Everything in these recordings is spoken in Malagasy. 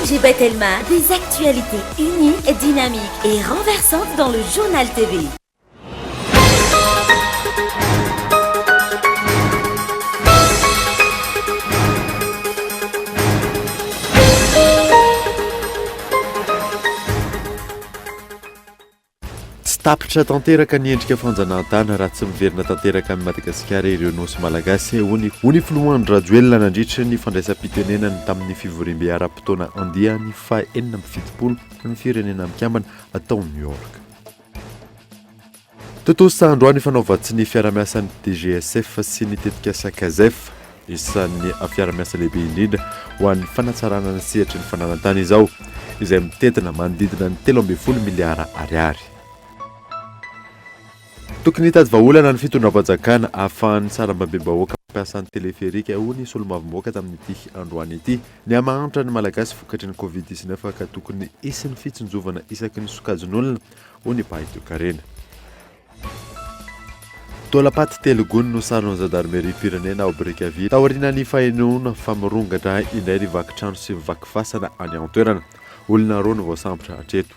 Sergi Betelma, des actualités uniques, dynamiques et renversantes dans le Journal TV. Tapitra tanteraka ny endrika fanjanahantany raha tsy miverina tanteraka amin'ny Madagasikara ireo nosy malagasy hony filohan'ny Rajoelina nandritra ny fandraisam-pitenenany tamin'ny fivoriam-be ara-potoana andiany fa 47 ny firenena mikambana atao New York. Totosa androany fanaovatsy ny fiaramiasan'ny DGSF sy ny tetika SACAZEF isan'ny fiaramiasa lehibe indrindra ho an'ny fanatsarana ny sehatra ny fananantany izao izay mitentina manodidina ny 13 miliara ariary. Tokony hitady vahaolana ny fitondram-panjakana ahafahan'ny sarambabem-bahoaka mampiasan'ny teleferika hoy ny solombavamboaka tamin'ity androany ity ny hamahantra ny malagasy vokatry ny Covid-19 ka tokony hisy ny fitsinjovana isaky ny sokajin'olona hoy ny Bahito Karena. Tolapaty telogony no saron'ny zandarmeria firenena ao Brickaville taoriana ny fahenoana famirongatra indray ny vakitrano sy vakifasana any an-toerana olona roa no voasambotra hatreto.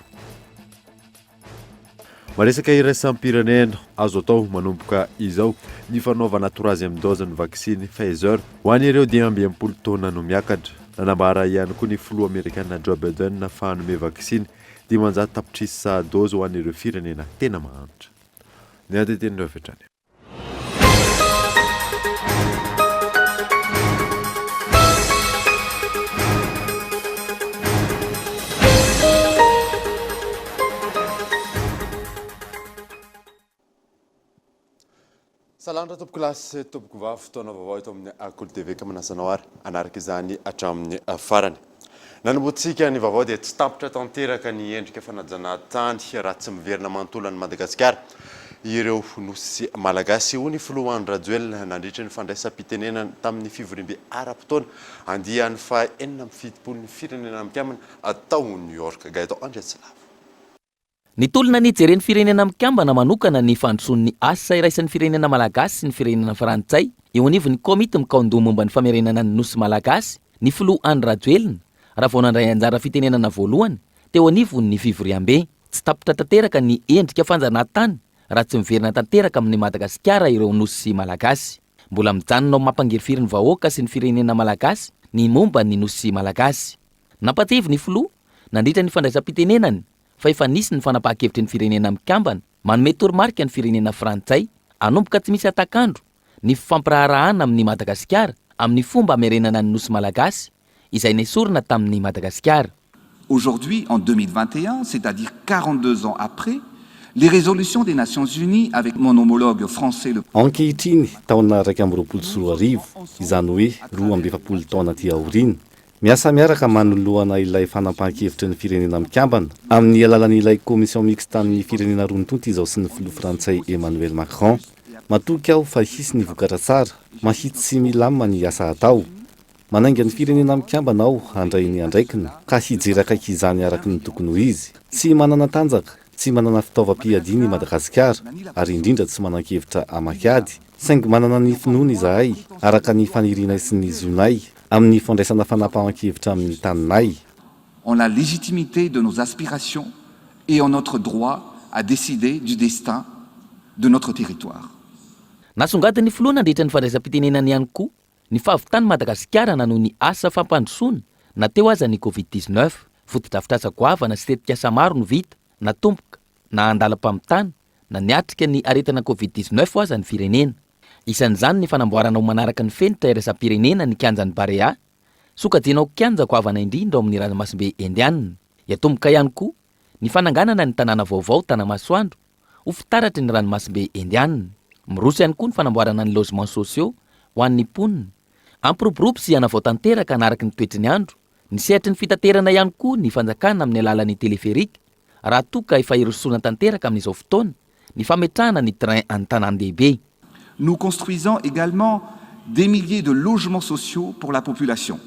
Maresaka iraisam-pirenena azo atao manomboka izao ny fanaovana troisième dose ny vaksiny Pfizer ho an'ireo 12 taona no miakatra. Nanambara ihany koa ny filoha Amerikana Joe Biden fa hanome vaksiny 500 tapitrisa dose ho an'ireo firenena tena mahantra. Ny ateten'ireo fetrany. Salandra tompoko lasy tompoko vavy fotoana vaovao eto amin'ny Akolo TV ka manasanao ary anaraka izany hatramin'ny farany. Nanombotsika ny vaovao dia tsy tapitra tanteraka ny endrika fanajana-tany raha tsy miverina manontolo ny Madagasikara. Ireo nosy malagasy hoy ny filohan'ny Rajoelina nandritra ny fandraisam-pitenenana tamin'ny fivoriam-be ara-potoana andiany fa 47 ny firenena mikambana atao New York. Gaito Andreslava. Ny tolona ny jeren'ny firenena mikambana manokana ny fandrosoan'ny asa iraisan'ny firenena malagasy sy ny firenena frantsay eo anivon'ny komity mikaondoha momba ny famerenana ny nosy malagasy ny filohan'ny Rajoelina raha vao nandray anjara fitenenana voalohany teo anivon'ny fivoriam-be. Tsy tapitra tanteraka ny endrika fanjanahantany raha tsy miverina tanteraka amin'ny Madagasikara ireo nosy malagasy. Mbola mijanona ao mampangery ny vahoaka sy ny firenena malagasy ny momba ny nosy malagasy. Napatevy ny filoha nandritra ny fandraisam-pitenenany fa efa nisy ny fanapahan-kevitry ny firenena mikambana manome toromarika ny firenena frantsay anomboka tsy misy atakandro ny fifampiraharahana amin'ny Madagasikara amin'ny fomba hamerenana ny nosy malagasy izay nesorina tamin'ny Madagasikara. Aujourd'hui, en 2021, c'est-à-dire 42 ans après, les résolutions des Nations Unies avec mon homologue français le ankehitriny taona 2024 izany hoe 20 taona aty aoriana miasa miaraka manoloana ilay fanapahan-kevitry ny firenena mikambana amin'ny alalan'ilay komision mixte amin'ny firenena rontonty izao sy ny filoha frantsay Emmanuel Macron. Matoky aho fa hisy ny vokatra tsara mahitsy sy milamina ny asa atao manainga ny firenena mikambana aho handray ny andraikina ka hijeraka izany araky ny tokony ho izy tsy manana tanjaka tsy manana fitaovam-piadiana i Madagasikara ary indrindra tsy manan-kevitra amakiady saingy manana ny finoana izahay araka ny fanirinay sy ny zonay amin'ny fandraisana fanapahan-kevitra amin'ny taninay. En la légitimité de nos aspirations et en notre droit à décider du destin de notre territoire. Nasongadiny ny filoha nandritra ny fandraisam-pitenenany ihany koa ny fahavitany Madagasikara nanoho ny asa fampandrosoana nateo aza ny Covid-19 fotodrafitrasa goavana sy tetikasa maro no vita na tompoka na andalam-pamitana na niatrika ny aretina Covid-19 aza ny firenena. Isan'izany ny fanamboarana ho manaraka ny fenitra iraisam-pirenena ny kianjan'ny Barea sokajiana ho kianja goavana indrindra ao amin'ny ranomasimbe Indianina. Iatomboka ihany koa ny fananganana ny tanàna vaovao Tanamasoandro ho fitaratry ny ranomasimbe Indianina. Miroso ihany koa ny fanamboarana ny logements sociaux ho an'ny mponina. Ampiroborobo sy hanavao tanteraka anaraka ny toetry ny andro. Ny sehatry ny fitaterana ihany koa ny fanjakana amin'ny alalan'ny teleferika raha toka efa irosoana tanteraka amin'izao fotoana ny fametrahana ny train an-tanàn-dehibe. Nous construisons également des milliers de logements sociaux pour la population.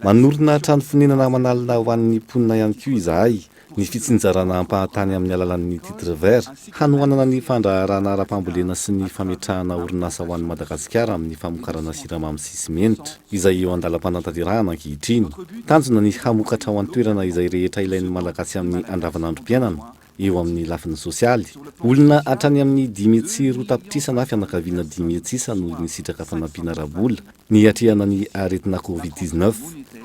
Manorina trano fonenana manalina ho an'ny mponina ihany koa izahay ny fitsinjarana ampahatany amin'ny alalan'ny titre vert hanoanana ny fandraharana ara-pambolena sy ny fametrahana orinasa ho an'ny Madagasikara amin'ny famokarana siramamy sy simenitra izay eo andalam-panantanterahana ankehitriny. Tanjona ny hamokatra ao an-toerana izay rehetra ilain'ny malagasy amin'ny andavanandrom-piainana eo amin'ny lafiny sosialy. Olona hatrany amin'ny 10 tapitrisana fianakaviana 10 no nisitraka fanampiana rabola ny atrehana ny aretina Covid-19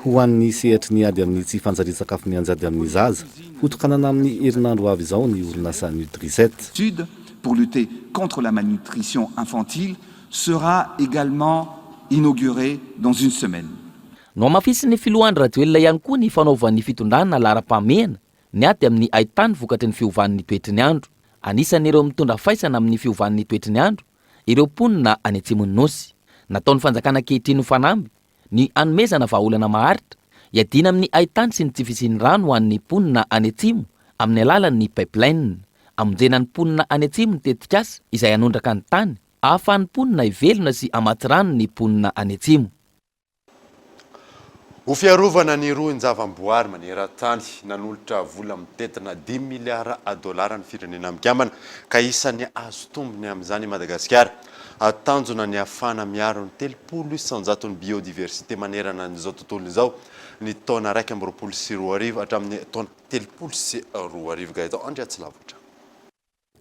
ho an'ny sehatra ny ady amin'ny tsy fanjarian-tsakafo mianjady amin'ny zaza hotokanana amin'ny herinandro avy izao ny orinasa Nutri7. L'étude pour lutter contre la malnutrition infantile sera également inaugurée dans une semaine. No mafisy ny filohandro radioelina ihany koa ny fanaovan'ny fitondrana laharam-pahamehana ny ady amin'ny ahitany vokatry ny fiovan'ny toetry ny andro. Anisan'ireo mitondra faisana amin'ny fiovan'ny toetry ny andro ireo mponina any Atsimon'ny Nosy. Nataon'ny fanjakana ankehitriny ho fanamby ny anomezana vahaolana maharitra iadina amin'ny ahitany sy ny tsy fisian'ny rano ho an'ny mponina any Atsimo amin'ny alalan'ny pipeline. Amonjena ny mponina any Atsimo ny tetikasa izay anondraka ny tany ahafahan'ny mponina hivelona sy amaty rano ny mponina any Atsimo. Ho fiarovana ny roan-javam-boary maneran-tany nanolotra vola mitetina 10 miliara dolara ny firenena mikambana ka isan'ny azo tombony amin'izany Madagasikara. Tanjona ny afana miaro ny 300 isanjaton'ny biodiversité manerana n'izao tontolo izao ny taona 2024 hatramin'ny taona 2022 gaito andry Atsilavitra.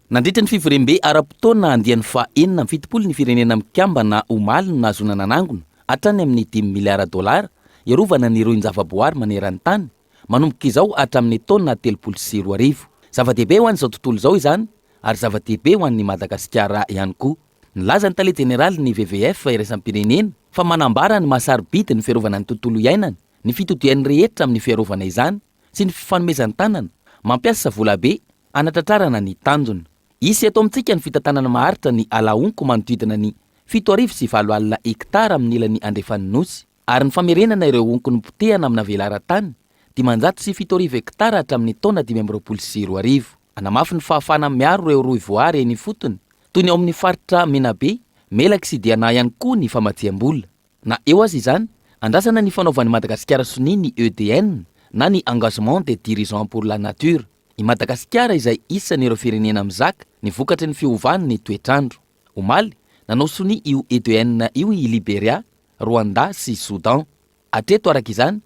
Nandritra ny fivorembe ara-potoana andian'ny faha-enina amin'ny fitopolo ny firenena mikambana omaly no nazona nanangona hatrany amin'ny 10 miliara dolara iarovana ny roan-javaboary maneran'ny tany manomboka izao hatramin'ny taona 2022. Zava-dehibe ho an'izao tontolo izao izany ary zava-dehibe ho an'ny Madagasikara ihany koa. Nilaza ny tale jeneraly ny WWF iraisam-pirenena fa manambara ny mahasarobidy ny fiarovana ny tontolo iainana, ny fitodian'ny rehetra amin'ny fiarovana izany sy ny fifanomezan'ny tanana mampiasa volabe anatratrarana ny tanjona. Isy eto amintsika ny fitantanana maharitra ny alaonko manodidina ny 7,4 alina hektara amin'ny ilan'ny andrefan'ny Nosy ary ny famerenana ireo onko ny potehana amina velara-tany 507 hektara hatramin'ny taona 2022. Anamafy ny fahafana miaro ireo roa voary eny fotony toy ny ao amin'ny faritra Menabe, Melaky sy Diana ihany koa ny famatsiam-bola. Na eo azy izany, andrasana ny fanaovan'ny Madagasikara soni ny EDN na ny engagement des dirigeants pour la nature. I Madagasikara izay isan'ireo firenena mizaka ny vokatry ny fiovany ny toetrandro. Omaly nanao soni io EDN io i Liberia, Rwanda sy Soudan. Atreto araka izany,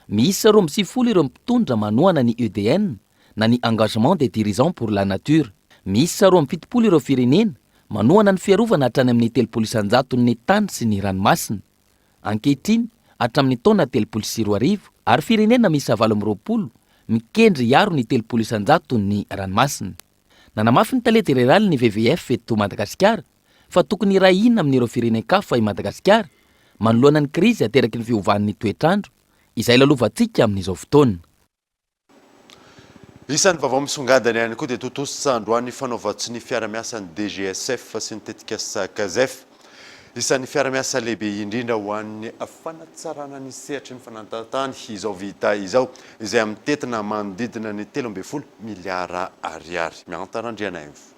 miisa 20 ireo mpitondra manoana ny EDN na ny engagement des dirigeants pour la nature. Miisa 27 ireo firenena manoana ny fiarovana hatrany amin'ny 300 ny tany sy ny ranomasina. Ankehitriny hatramin'ny taona 2022 ary firenena miisa 20 mikendry iaro ny 300 ny ranomasina. Nanamafy ny tale jeneraly ny WWF eto Madagasikara fa tokony rahina amin'ireo firenen-kafa i Madagasikara manoloana ny krizy ateraky ny fiovan'ny toetrandro izay lalovantsika amin'izao fotoana. Isan'ny vaovao misongadana ihany koa dia totosa androany fanaovatsy ny fiara-miasan'ny DGSF sy ny tetikasa KAZF. Isan'ny fiara-miasa lehibe indrindra ho an'ny fanatsarana ny sehatry ny fanantan-tany izao vita izao izay amin'ny tetina manodidina ny 13 miliara ariary. Miantarandriana info.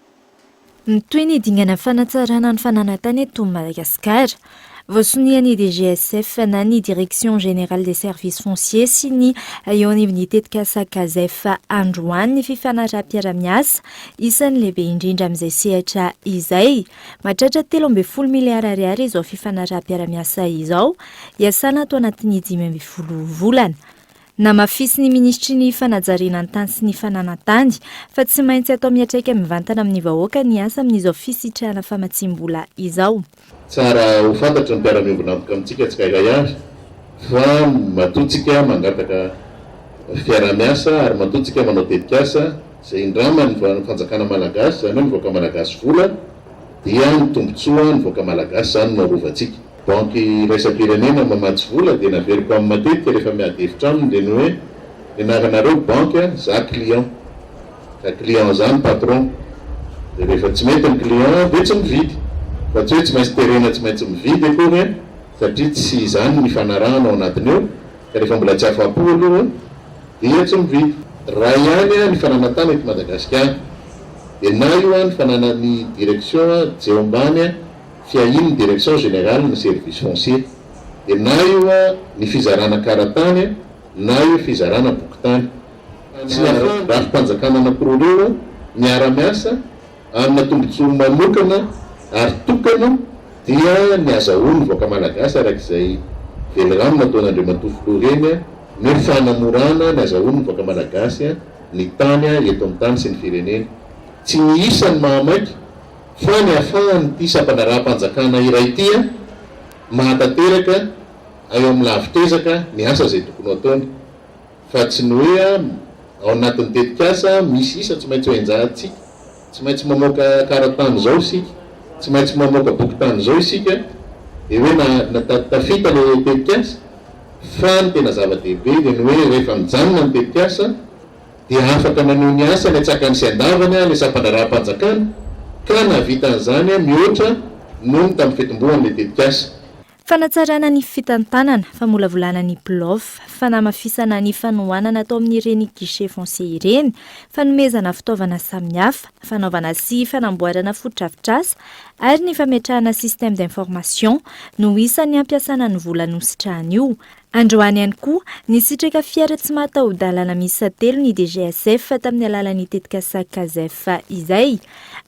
Toy ny dingana fanatsarana ny fananantany eto Madagasikara. Voasonian'ny DGSF na ny Direction Générale des Services Fonciers sy ny eo anivon'ny tetikasa KAZF androany ny fifanaraha-piara-miasa isan'ny lehibe indrindra amin'izay sehatra izay mahatratra 13 miliara ariary izao fifanaraha-piara-miasa izao iasana ato anatin'ny 12 volana. Namafisy ny ministry ny fanajariana ny tany sy ny fananantany fa tsy maintsy atao miatraika mivantana amin'ny vahoaka ny asa amin'izao fisitrahana famatsim-bola izao. Tsara ho fantatra ny mpiara-miombona ampoka amintsika tsy kaikay avy fa matotsika mangataka fiara-miasa ary matotsika manao tetikasa izay indrama ny fanjakana malagasy zany hoe ny voaka malagasy vola dia ny tombontsoa ny voaka malagasy zany no arovantsika. Banky iraisam-pirenena mamatsy vola dia naveriko amin'ny matetika rehefa miady hevitra aminy dia ny hoe nianaranareo banky za client ka client zany patron dia rehefa tsy mety ny client dia tsy mividy fa tsy hoe tsy maintsy terena tsy maintsy mividy akory satria tsy izany ny fanarahana ao anatiny eo ka rehefa mbola tsy afa-po aloha dia tsy mividy. Raha ihany ny fananantany eto Madagasikara dia na io ny fananany direction jeo ambany fiahiny Direction Générale ny Service Foncier dia na io ny fizarana karatany na io fizarana bokotany. tsy rafim-panjakana anankiroa miara-miasa amina tombotsoa manokana ary tokana dia ny azahoany voaka malagasy arak'izay velirano nataon'Andriamatoa Filoha reny ny fanamorana ny azahoany voaka malagasy ny tany eto amin'ny tany sy ny firenena. Tsy ny isany mahamaiky fa ny ahafahany ty sampanaraha-panjakana iray ty mahatanteraka eo amin'ny lavitrezaka ny asa izay tokony ataony, fa tsy ny hoe ao anatin'ny tetikasa misy isa tsy maintsy hoenjahantsika, tsy maintsy mamoaka karatany zao isika, tsy maintsy mamoaka boky-tany zao isika, dia hoe natafita le tetikasa. Fa ny tena zava-dehibe dia ny hoe rehefa mijanona ny tetikasa dia afaka maneho ny asa ny atsakany sy andavany ny sampanaraha-panjakana ka nahavita an'izany mihoatra noho ny tamin'ny fitombohan'ilay tetikasa. Fanatsarana ny fitantanana, famolavolana ny blof, fanamafisana ny fanohanana atao amin'ireny guichet foncier ireny, fanomezana fitaovana samihafa, fanaovana sy fanamboarana fotodrafitrasa ary ny fametrahana système d'information no isan'ny ampiasana ny vola nositrahana io. Androany ihany koa ny sitraka fiara tsy mataho-dalana miisa 3 ny DGSF tamin'ny alalan'ny tetikasa CASEF izay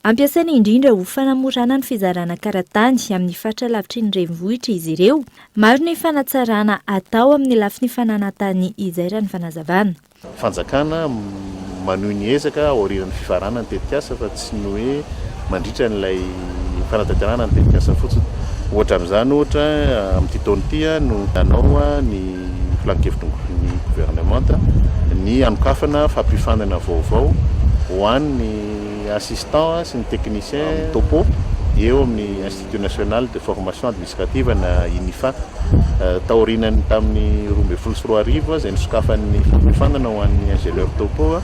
ampiasaina indrindra ho fanamorana ny fizarana karatany amin'ny faritra lavitry ny renivohitra izy ireo. Maro ny fanatsarana atao amin'ny lafiny fananantany izay raha ny fanazavana. Fanjakana manohy ny ezaka aorian'ny fifarana ny tetikasa fa tsy ny hoe mandritra n'ilay fanatanterana ny tetikasa fotsiny. Ohatra amin'izany ohatra amin'ity taona ity no nanao ny filan-kevitry ny gouvernemanta ny anokafana fampifandana vaovao ho an'ny assistant sy ny technicien topo eo amin'ny Institut National de Formation Administrative na INIFA taorinany tamin'ny 2024 izay nisokafan'ny fampifandana ho an'ny ingénieur topo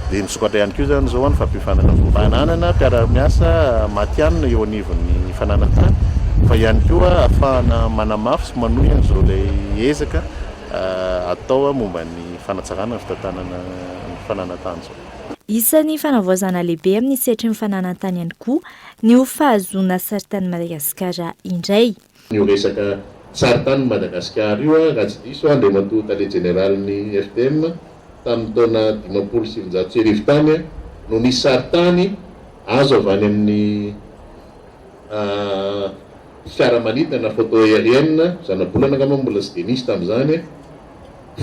dia nisokatra ihany koa zany zao ny fampifandana vananana mpiara-miasa matianina eo anivon'ny fananantany fa ihany koa ahafahana manamafy sy manohy an'izao ilay ezaka atao momba ny fanatsarana ny fitantanana ny fananantany zao. Isan'ny fanavaozana lehibe amin'ny sehatry ny fananantany ihany koa ny ho fahazoana saritany Madagasikara indray. Ny resaka saritany Madagasikara io raha tsy diso Andriamatoa Tale Generalin'ny FDM tamin'ny taona 1970 tany no nisy saritany azo avy any amin'ny fiaramanidina na photo aérienne zanabolana angamba mbola tsy de nisy tamin'izany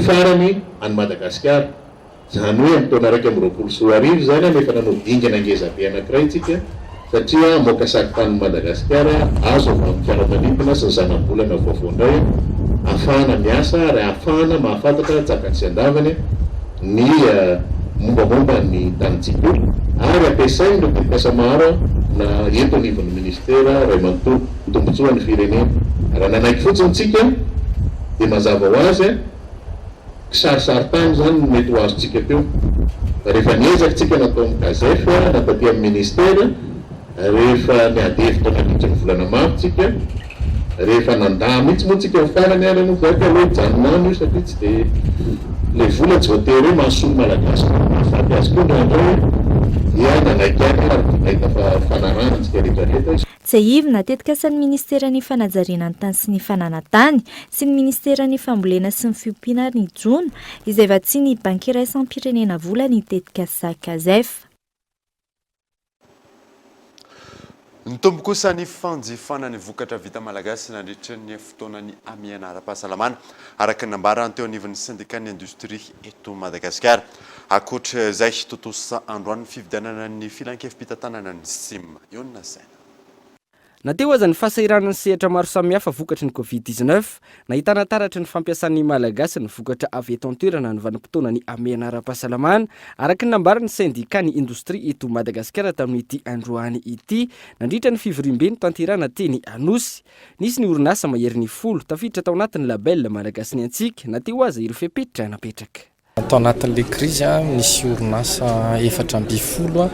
farany any Madagasikara. Zany hoe amin'ny taona 2024 zany efa nanao dingana ngezabe anankiray tsika satria moka saritany Madagasikara azo avy amin'ny fiaramanidina sy ny zanabolana vaovao indray ahafahana miasa ary ahafahana mahafantatra tsakany sy andavany ny mombamomba ny tanitsika ary ampiasainy ireo tetikasa maro na eto anivon'ny ministera Ray Manontolo tombotsoan'ny firenena. Raha nanaiky fotsiny tsika dia mazava ho azy kisarisary-tany zany mety ho azontsika teo. Rehefa niezaka tsika natao amin'ny CASEF natao aty amin'ny ministera, rehefa niadevitra nandritra ny volana maro tsika, rehefa nandaha mihitsy moa tsika farany any no vaka hoe janonany io satria tsy dia le vola tsy voatery hoe mahasolo malagasy mahafaty azy koa ndraindray dia nanaiky any ary nahita fanarana antsika rehetrarehetra. Tsy aivina tetikasan'ny ministeran'ny fanajariana ny tany sy ny fananantany sy ny ministeran'ny fambolena sy ny fiompiana ny jona izay vatsiany banky iray isam-pirenena vola ny tetikasa CASEF. Ny tombo kosa ny fanjifana ny vokatra vita malagasy nandritra ny fotoanany amiana ara-pahasalamana araka ny nambarany teo anivon'ny syndicat-ny industrie eto Madagasikara. Akoatra izay totosa androany fividianana ny filan-kevim-pitantanana ny SIM iona saina. Nateo aza ny fahasahiranany sehatra maro samihafa vokatry ny Covid-19 nahitana taratry ny fampiasan'ny malagasy ny vokatra avy eto an-toerana ny vanim-potoana ny amiana ara-pahasalamana araka ny nambarany syndicat-ny industrie eto Madagasikara tamin'ity androany ity nandritra ny fivoriam-be ny tanterana teny Anosy. Nisy ny orinasa mahery ny folo tafiditra tao anatin'ny label malagasy ny antsika nateo aza ireo fepetra napetraka. Tao anatin'le krizy misy orinasa 410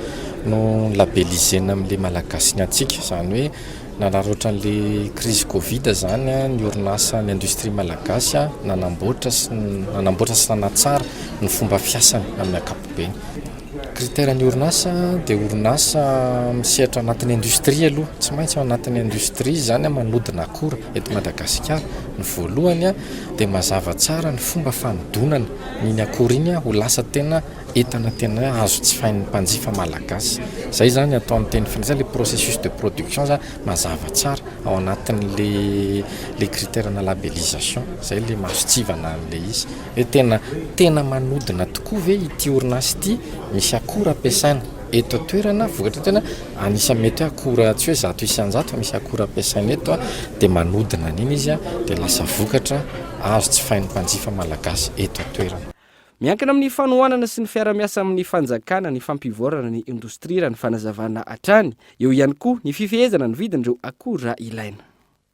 no labelisena amin'le malagasy ny antsika, zany hoe nanaroatra n'le krizy Covid zany ny orinasa ny industrie malagasy nanamboatra sy nanatsara ny fomba fiasany amin'ny ankapobeny. Critère ny orinasa dia orinasa misehatra anatin'ny industrie aloha, tsy maintsy ao anatin'ny industrie zany manodina akora eto Madagasikara ny voalohany a dia mazava tsara ny fomba fanodonana niny akory iny a ho lasa tena entana tena azo tsy fain'ny mpanjifa malagasy. Zay zany atao amin'ny teny frantsay le processus de production za mazava tsara ao anatin'le critère-na labellisation zay le mahasotsivana an'le izy hoe tena manodina tokoa ve ity orinasy ity misy akora ampiasaina eto toerana vokatra tena anisany mety hoe akora tsy hoe zato isan-jato fa misy akora ampiasaina eto a dia manodina an'iny izy a dia lasa vokatra azo tsy fain'ny mpanjifa malagasy eto toerana. Miankina amin'ny fanohanana sy ny fiara-miasa amin'ny fanjakana ny fampivorana ny indostria raha ny fanazavana hatrany, eo ihany koa ny fifehezana ny vidin'ireo akora ilaina.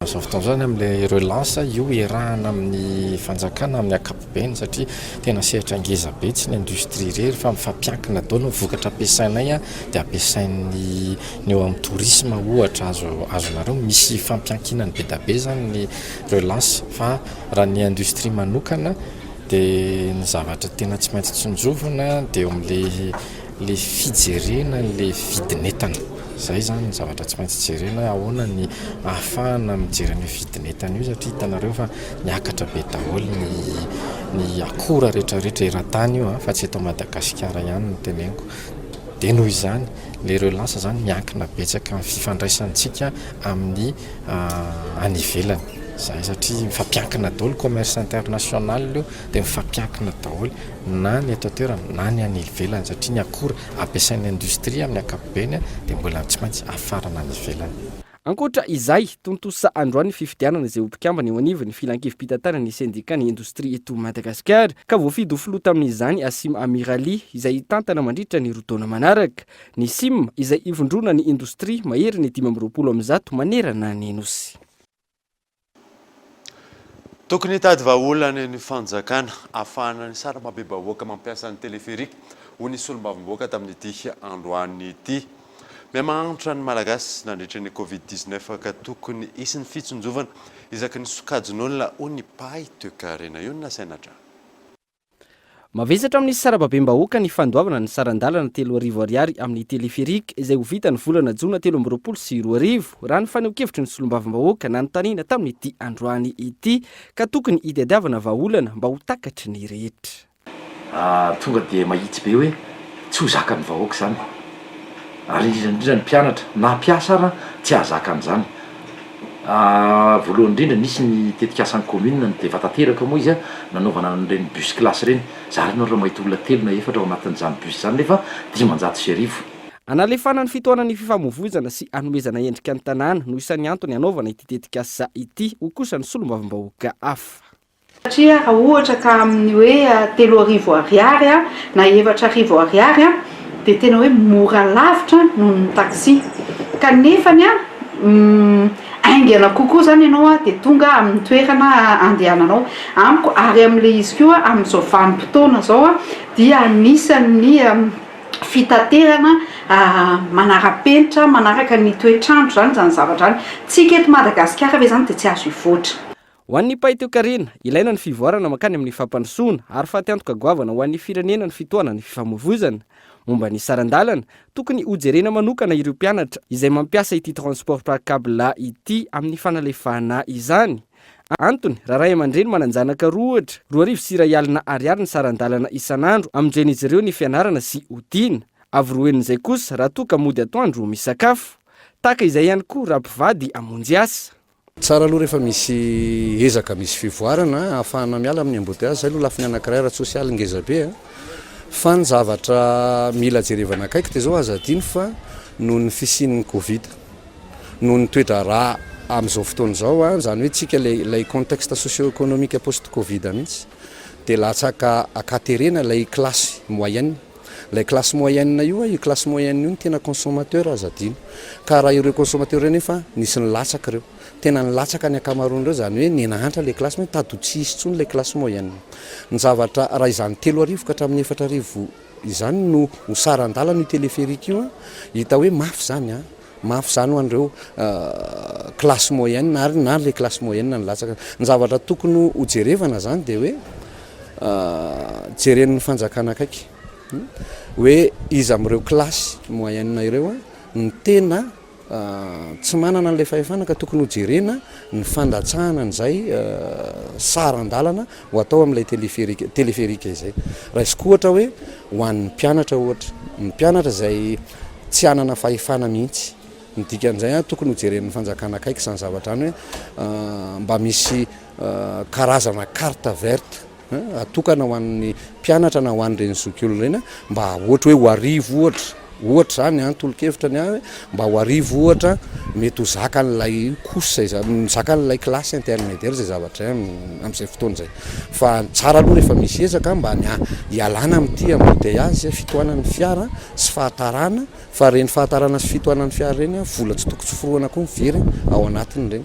Zao fotoana zany amin'ilay relance io iarahana amin'ny fanjakana amin'ny ankapobeny satria tena sehatra ngeza be tsy ny industrie rery fa mifampiankina daholo ny vokatra ampiasainay a dia ampiasain'ny eo amin'ny tourisme ohatra azonareo misy fampiankinany be da be zany ny relance fa raha ny industrie manokana dia ny zavatra tena tsy maintsy tsonjovana dia eo amin'le fijerena le vidinetana. Zay zany ny zavatra tsy maintsy jerena ahoana ny ahafahana mijerena vidinetana io satria hitanareo fa niakatra be daholo ny akora rehetrarehetra eran-tany io fa tsy eto Madagasikara ihany no teneniko. Dia noho izany le relance zany miankina betsaka amin'ny fifandraisantsika amin'ny any ivelany. Zay satria mifampiankina daholo commerce international io dia mifampiankina daholo na ny eto toerana na ny any ivelany satria ny akora ampiasain'ny industria amin'ny ankapobeny dia mbola tsy maintsy afarana any ivelany. Ankoatra izay tontosa androany fifidianana izay ompikambana eo anivon'ny filankevim-pitantarana ny sendika ny indostria eto Madagasikara ka voafidy ho filoha tamin'izany Asim Amirali izay tantana mandritra ny rotaona manaraka. Ny SIM izay ivondrona ny indostria mahery ny 520 manerana ny nosy. Tokony hitady vahaolana ny fanjakana ahafahana ny sara mahabe-bahoaka mampiasa ny teleferika ho nisy olombavim-boaka tamin'ity androany ity. Mihamahantitra ny malagasy nandritra ny Covid-19 ka tokony isy ny fitsonjovana isaky ny sokajin'olona ho ny pahy toe-karena io na sainatra. Mavesatra amin'ny sarababem-bahoaka ny fandoavana ny sarandalana 3,000 ariary amin'ny teleferika izay ho vita ny volana Jona 2022 raha ny faneho-kevitry ny solombavim-bahoaka nanontaniana tamin'ity androany ity ka tokony hitadiavana vahaolana mba ho takatry ny rehetra. Tonga dia mahitsy be hoe tsy ho zaka ny vahoaka zany ary indrindra ny mpianatra na mpiasa ara tsy ahazaka an'izany. Voalohany indrindra nisy ny tetikasan'ny commune dia vatateraka moa izy nanaovana n'ireny bus classe reny zareo ireo mahita olona 3 na 4 ao anatin'izany bus zany nefa 500,000. Analefana ny fitoanany fifamoivoizana sy anomezana endrika ny tanàna no isan'ny antony anaovana ity tetikasa ity ho kosa ny solombavim-bahoaka hafa. Satria raha ohatra ka amin'ny hoe 3,000 ariary na 4,000 ariary dia tena hoe mora lavitra noho ny taxi kanefany aingana kokoa zany ianao dia tonga amin'ny toerana andehananao amiko ary amin'le izy koa amin'izao vanim-potoana zao dia anisan'ny fitaterana manara-penitra manaraka ny toetrandro zany zavatra zany tsika eto Madagasikara ve zany dia tsy azo ivoatra. Ho an'ny pahy toe-karena ilaina ny fivoarana makany amin'ny fampandrosoana ary fahateantoka goavana ho an'ny firenena ny fitoana ny fifamoivoizana. Momba ny sarandalana tokony hojerena manokana ireo mpianatra izay mampiasa ity transport par câble ity amin'ny fanalefahana izany. Antony raha ray aman-dreny mananjanaka 2,2 ariary ny sarandalana isan'andro amin'ireny izy ireo ny fianarana sy odina. Avoroen'izay kosa raha toa ka mody atoandro misakafo. Tahaka izay ihany koa raha mpivady amonjy asa. Tsara aloha rehefa misy ezaka misy fivoarana ahafahana miala amin'ny embouteillage zay aloha lafiny anankiray ara-tsosialy ngeza be fa ny zavatra mila jerevana akaiky dia zao aza adino fa noho ny fisian'ny Covid noho ny toetra raha amin'izao fotoana zao zany hoe tsika ilay contexte socio-économique post-Covid mihitsy dia latsaka akaterena ilay classe moyenne. Ilay classe moyenne io classe moyenne io ny tena consommateur aza adino ka raha ireo consommateur nefa nisy ny latsaka ireo tena ny latsaka ny akamaroan'ireo zany hoe nenahatra ilay classe moyenne tady ho tsy hisy tsony ilay classe moyenne. Ny zavatra raha izany 3,000 ka hatramin'ny 4,000 izany no ho sarandalana io teleferika io hita hoe mafy zany mafy zany ho an'ireo classe moyenne ary na ilay classe moyenne ny latsaka. Ny zavatra tokony ho jerevana zany dia hoe jeren'ny fanjakana akaiky hoe izy amin'ireo classe moyenne ireo ny tena tsy manana n'lay fahefana ka tokony hojerena ny fandatsahana n'izay sarandalana ho atao amin'ilay téléférika izay raha izy koa ohatra hoe ho an'ny mpianatra ohatra ny mpianatra izay tsy anana fahefana mihitsy nidikan'izay tokony hojeren'ny fanjakana akaiky izany zavatra any hoe mba misy karazana carte verte atokana ho an'ny mpianatra na ho an'ireny zokiolona ireny mba ohatra hoe ho arivo ohatra zany tolo-kevitra ny hoe mba ho arivo ohatra mety ho zaka n'lay kosa zaka n'lay klasy intermédiaire zay zavatra amin'izay fotoana zay fa tsara aloha rehefa misy ezaka mba hialana amin'ity embouteillage fitohanan'ny fiara sy fahatarana fa reny fahatarana sy fitohanan'ny fiara reny vola tsy toko tsoforoana koa mivery ao anatin'ireny.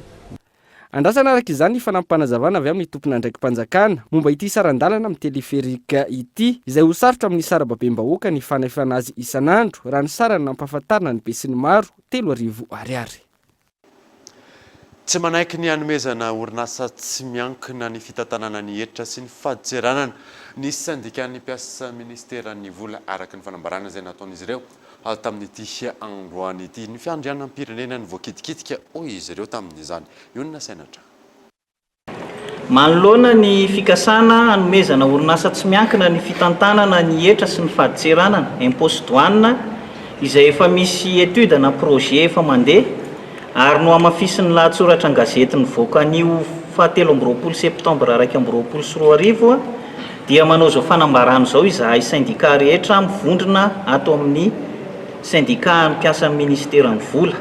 Andrasana araka izany ny fanampanazavana avy amin'ny tompona ndraiky mpanjakana momba ity sarandalana amin'ny téléférika ity izay ho sarotra amin'ny sarababem-bahoaka ny fanefana azy isan'andro raha ny sarany nampahafantarina ny be sy ny maro 3,000 ariary. Tsy manaiky ny hanomezana orinasa tsy miankina ny fitantanana ny hetra sy ny fahadiseranana ny syndicat-ny mpiasa ministeran'ny vola araky ny fanambarana izay nataon'izy ireo tamin'ity androany ity ny fiandrianan'ny pirenena ny voakitikitika hoy izy ireo tamin'izany ionina senatra. Manoloana ny fikasana hanomezana orinasa tsy miankina ny fitantanana ny hetra sy ny fahadiseranana impôt douane izay efa misy étude na projet efa mandeha ary no amafisiny lahatsoratra an-gazety nivoaka anio 17 septembre 2024 dia manao zao fanambarano zao izahay syndicat rehetra mivondrona ato amin'ny syndicat mpiasa ministeran'ny vola.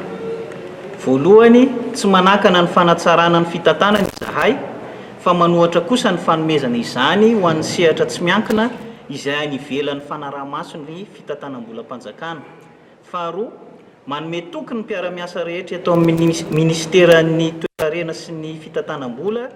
Voalohany tsy manakana ny fanatsarana ny fitantanana izahay fa manohatra kosa ny fanomezana izany ho an'ny sehatra tsy miankina izay any ivelan'ny fanaraha-maso ny fitantanam-bola-panjakana. Faharoa, manome toky ny mpiara-miasa rehetra eto amin'ny ministeran'ny toerarena sy ny fitantanam-bola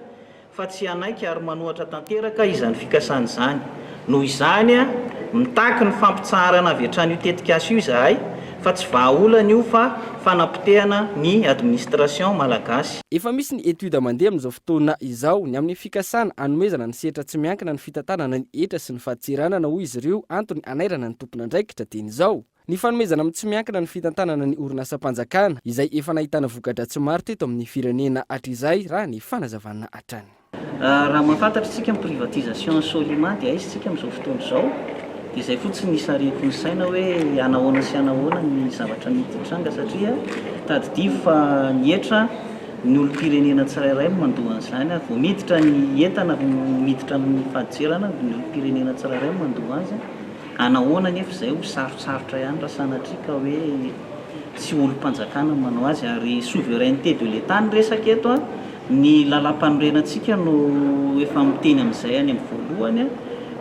fa tsy anaiky ary manohatra tanteraka izany fikasana izany. Noho izany mitaky ny fampitsarana avy hatrany io tetikasa io izahay fa tsy vahaolana io fa fanapotehana ny administration malagasy. Efa misy ny étude mandeha amin'izao fotoana izao ny amin'ny fikasana hanomezana ny sehatra tsy miankina ny fitantanana ny hetra sy ny fahadiseranana hoy izy ireo antony anairana ny tompona ndraikitra teny izao. Ny fanomezana amin'ny tsy miankina ny fitantanana ny orinasam-panjakana izay efa nahitana vokatra tsy maro teto amin'ny firenena hatrizay raha ny fanazavana hatrany. Raha mahafantatra tsika amin'ny privatisation Solima dia izy amin'izao fotoana izao dia izay fotsiny nisareko ny saina hoe anahoana sy anahoana ny zavatra mitranga satria tadidio fa ny hetra ny olom-pirenena tsirairay mandoa an'izany vao miditra ny entana miditra ny fahadiserana ny olom-pirenena tsirairay mandoa azy anahoana nefa izay ho sarotsarotra ihany raha sanatrika hoe tsy olom-panjakana manao azy ary souveraineté de l'État ny resaka eto ny lalam-panorenantsika no efa miteny amin'izay any amin'ny voalohany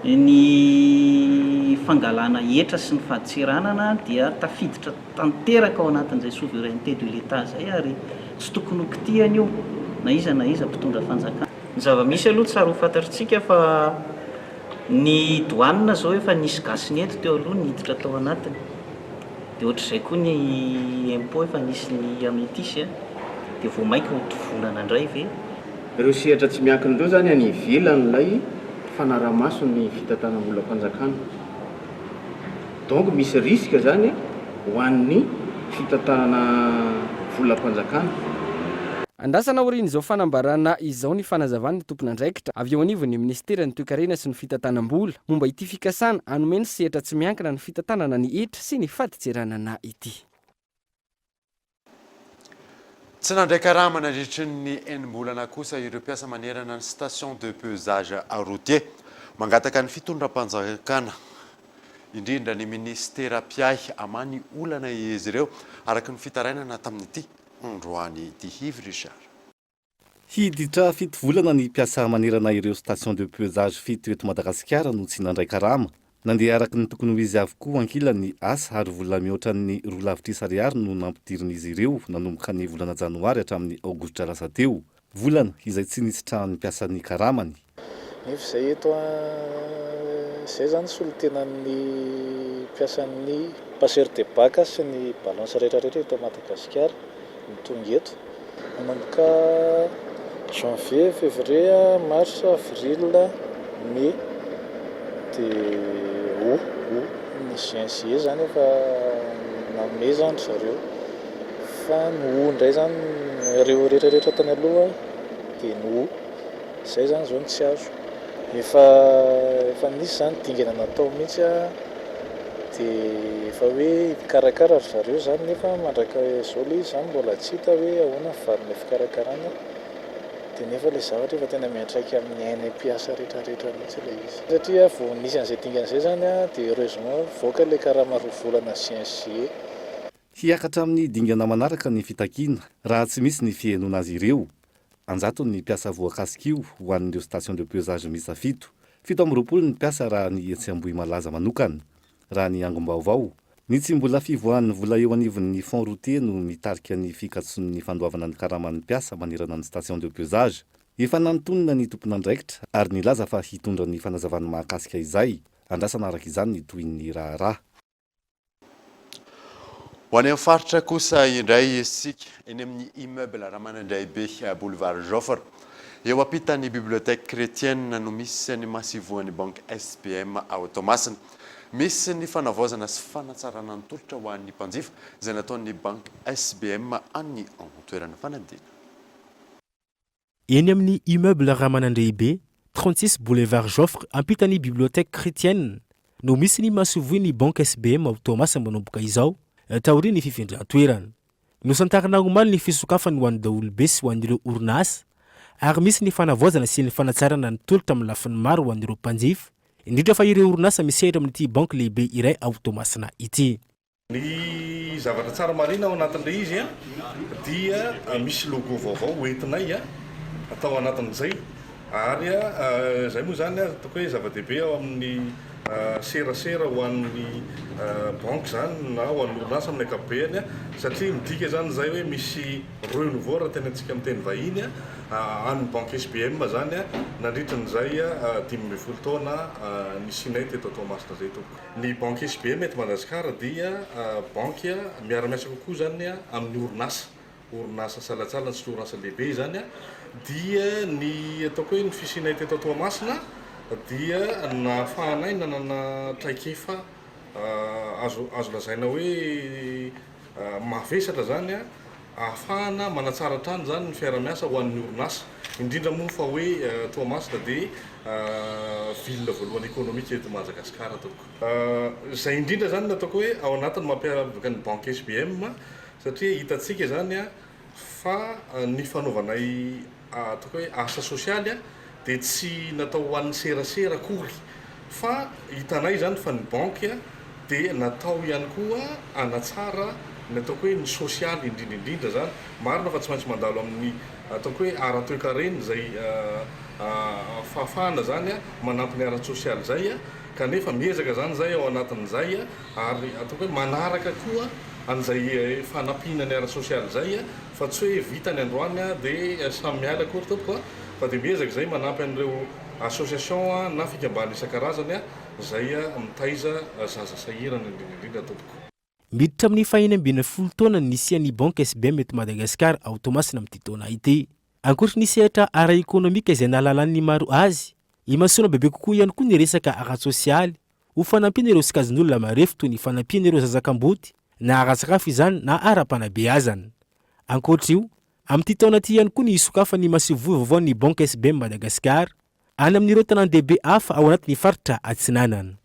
ny fangalana hetra sy ny fahadiseranana dia tafiditra tanteraka ao anatin'izay souveraineté de l'État zay ary tsy tokony ho kitihana io na iza mpitondra fanjakana. Ny zava-misy aloha tsara ho fantatritsika fa ny douane zao efa nisy gasiny eto teo aloha niditra tao anatiny dia ohatr'izay koa ny impôt efa nisy ny amnistie dia vao mainka ho volana indray ve ireo sehatra tsy miankina ireo zany any ivelan'ilay fanaraha-maso ny fitantanam-bola-panjakana donc misy risque zany ho an'ny fitantanana vola-panjakana. Andrasana orin'izao fanambarana izao ny fanazavana ny tompona ndraikitra avy eo anivon'ny ministera ny toe-karena sy ny fitantanam-bola momba ity fikasana hanome ny sehatra tsy miankina ny fitantanana ny hetra sy ny fahadiseranana ity. Tsy nandray karama nandritry ny enim-bolana kosa ireo mpiasa manerana ny station de pesage routier mangataka ny fitondram-panjakana indrindra ny ministera piay amany olana izy ireo araky ny fitarainana tamin'ity androany ity Yves Richard. Hiditra fito volana ny mpiasa manerana ireo station de pesage fito eto Madagasikara no tsy nandray karama. Nandeha araky ny tokony ho izy avokoa ankilany asa ary vola mihoatra ny 2,3 ariary no nampidiriny ireo nanomboka ny volana janoary hatramin'ny aogositra lasa teo. Volana izay tsy nisy trano mpiasa ny karamany. Nefa izay eto izay zany solotenan'ny mpiasan'ny passeur de bac sy ny balance rehetrarehetra eto Madagasikara mitonga eto manomboka janvier, février, mars, avril, mai dia ny juin zany efa namezany zareo fa no ndray zany reo rehetrarehetra tany aloha dia no zay zany zao ny tsy azo efa nisy zany dingana natao mihitsy a dia efa hoe fikarakara ry zareo zany nefa mandraka zao le izy zany mbola tsy hita hoe ahoana valinay fikarakarana dia nefa le zavatra efa tena miantraika amin'ny ainay mpiasa rehetrarehetra mihitsy le izy satria vao nisy an'izay dingana izay zany a dia heureusement voaka le karama roa volana CNCE hiakatra amin'ny dingana manaraka ny fitakiana raha tsy misy ny fihainoana azy ireo anjato ny mpiasa voakasikio ho an'ireo station de pesage misa 7 ny mpiasa raha ny etsy-ambohy malaza manokana raha ny angom-baovao ny tsy mbola fivoahan'ny vola eo anivon'ny fond routier no mitarika ny fikatson'ny fandoavana ny karaman'ny mpiasa manerana ny station de pesage efa nanontonona ny tompon'andraikitra ary nilaza fa hitondra ny fanazavany mahakasika izay andrasana araka izany ny toin'ny raharaha ho any amin'ny faritra kosa indray isika eny amin'ny immeuble raha manandray be boulevard Joffre eo ampitan'ny bibliothèque chrétienne no misy ny masivoan'ny banque SBM ao Tomasina misy ny fanavaozana sy fanatsarana ny tolotra ho an'ny mpanjifa izay nataon'ny banque SBM any toerana fanadina eny amin'ny immeuble Ramanandray be 36 boulevard Joffre ampitan'ny bibliothèque chrétienne no misy ny masivoan'ny banque SBM ao Tomasina manomboka izao taorian'ny fifindran-toerana nosantarana omaly ny fisokafany ho an'ny daolobe sy ho an'ireo orinasa ary misy ny fanavaozana sy ny fanatsarana ny tolotra amin'ny lafiny maro ho an'ireo mpanjifa indrindra fa ireo orinasa misehatra amin'ity banque lehibe iray ao Tomasina ity ny zavatra tsara marina ao anatin'ilay izy a dia misy logo vaovao hoentinay a atao anatin'izay ary zay moa zany ataoko hoe zava-dehibe ao amin'ny serasera ho an'ny banque zany na ho an'ny orinasa amin'ny ankapobeny satria midika zany zay hoe misy renouveau raha tena antsika amin'ny teny vahiny an'ny banque SBM zany nandritran'izay 15 taona nisinay teto Tomasina zay toko ny banque SBM eto Madagasikara dia banque miara-miasa kokoa zany amin'ny orinasa salatsalany sy orinasa lehibe zany dia ny ataoko hoe ny fisinay teto Tomasina dia nahafahanay nanana traikefa azo lazaina hoe mavesatra zany ahafahana manatsara trano zany ny fiara-miasa ho an'ny orinasa indrindra moa fa hoe Tomasina dia ville voalohany économique eto Madagasikara toko zay indrindra zany nataoko hoe ao anatiny mampiavaka ny banque SBM satria hitatsika zany fa ny fanaovanay ataoko hoe asa sosialy dia tsy natao ho an'ny serasera akory fa hitanay zany fa ny banque dia natao ihany koa anatsara ny ataoko hoe ny sosialy indrindraindrindra zany marina fa tsy maintsy mandalo amin'ny ataoko hoe ara-toekarena zay fahafahana zany manampy ny ara-sosialy zay kanefa miezaka zany zay ao anatin'izay ary ataoko hoe manaraka koa an'izay fanampiana ny ara-sosialy zay fa tsy hoe vita ny androany dia samy miala akory tompoko fa dia miezaka zay manampy an'ireo association na fikambana isan-karazany zay mitaiza zaza sahirana indrindraindrindra tompoko miditra amin'ny fahinambin'ny 10 taona ny nisian'ny banque SBM eto Madagasikara ao Tomasina amin'ity taona ity ankoatra ny sehatra ara-ekonomika izay nahalalan'ny maro azy imasoana bebe kokoa ihany koa ny resaka ara-sosialy ho fanampiana ireo sikazon'olona marefo toy ny fanampiana ireo zazakam-boty na ara-tsakafo izany na ara-panabeazana ankoatra io amin'ity taona ity ihany koa ny isokafany masivoa vaovao ny banque SBM Madagasikara any amin'ireo tanan-dehibe hafa ao anatin'ny faritra Atsinanana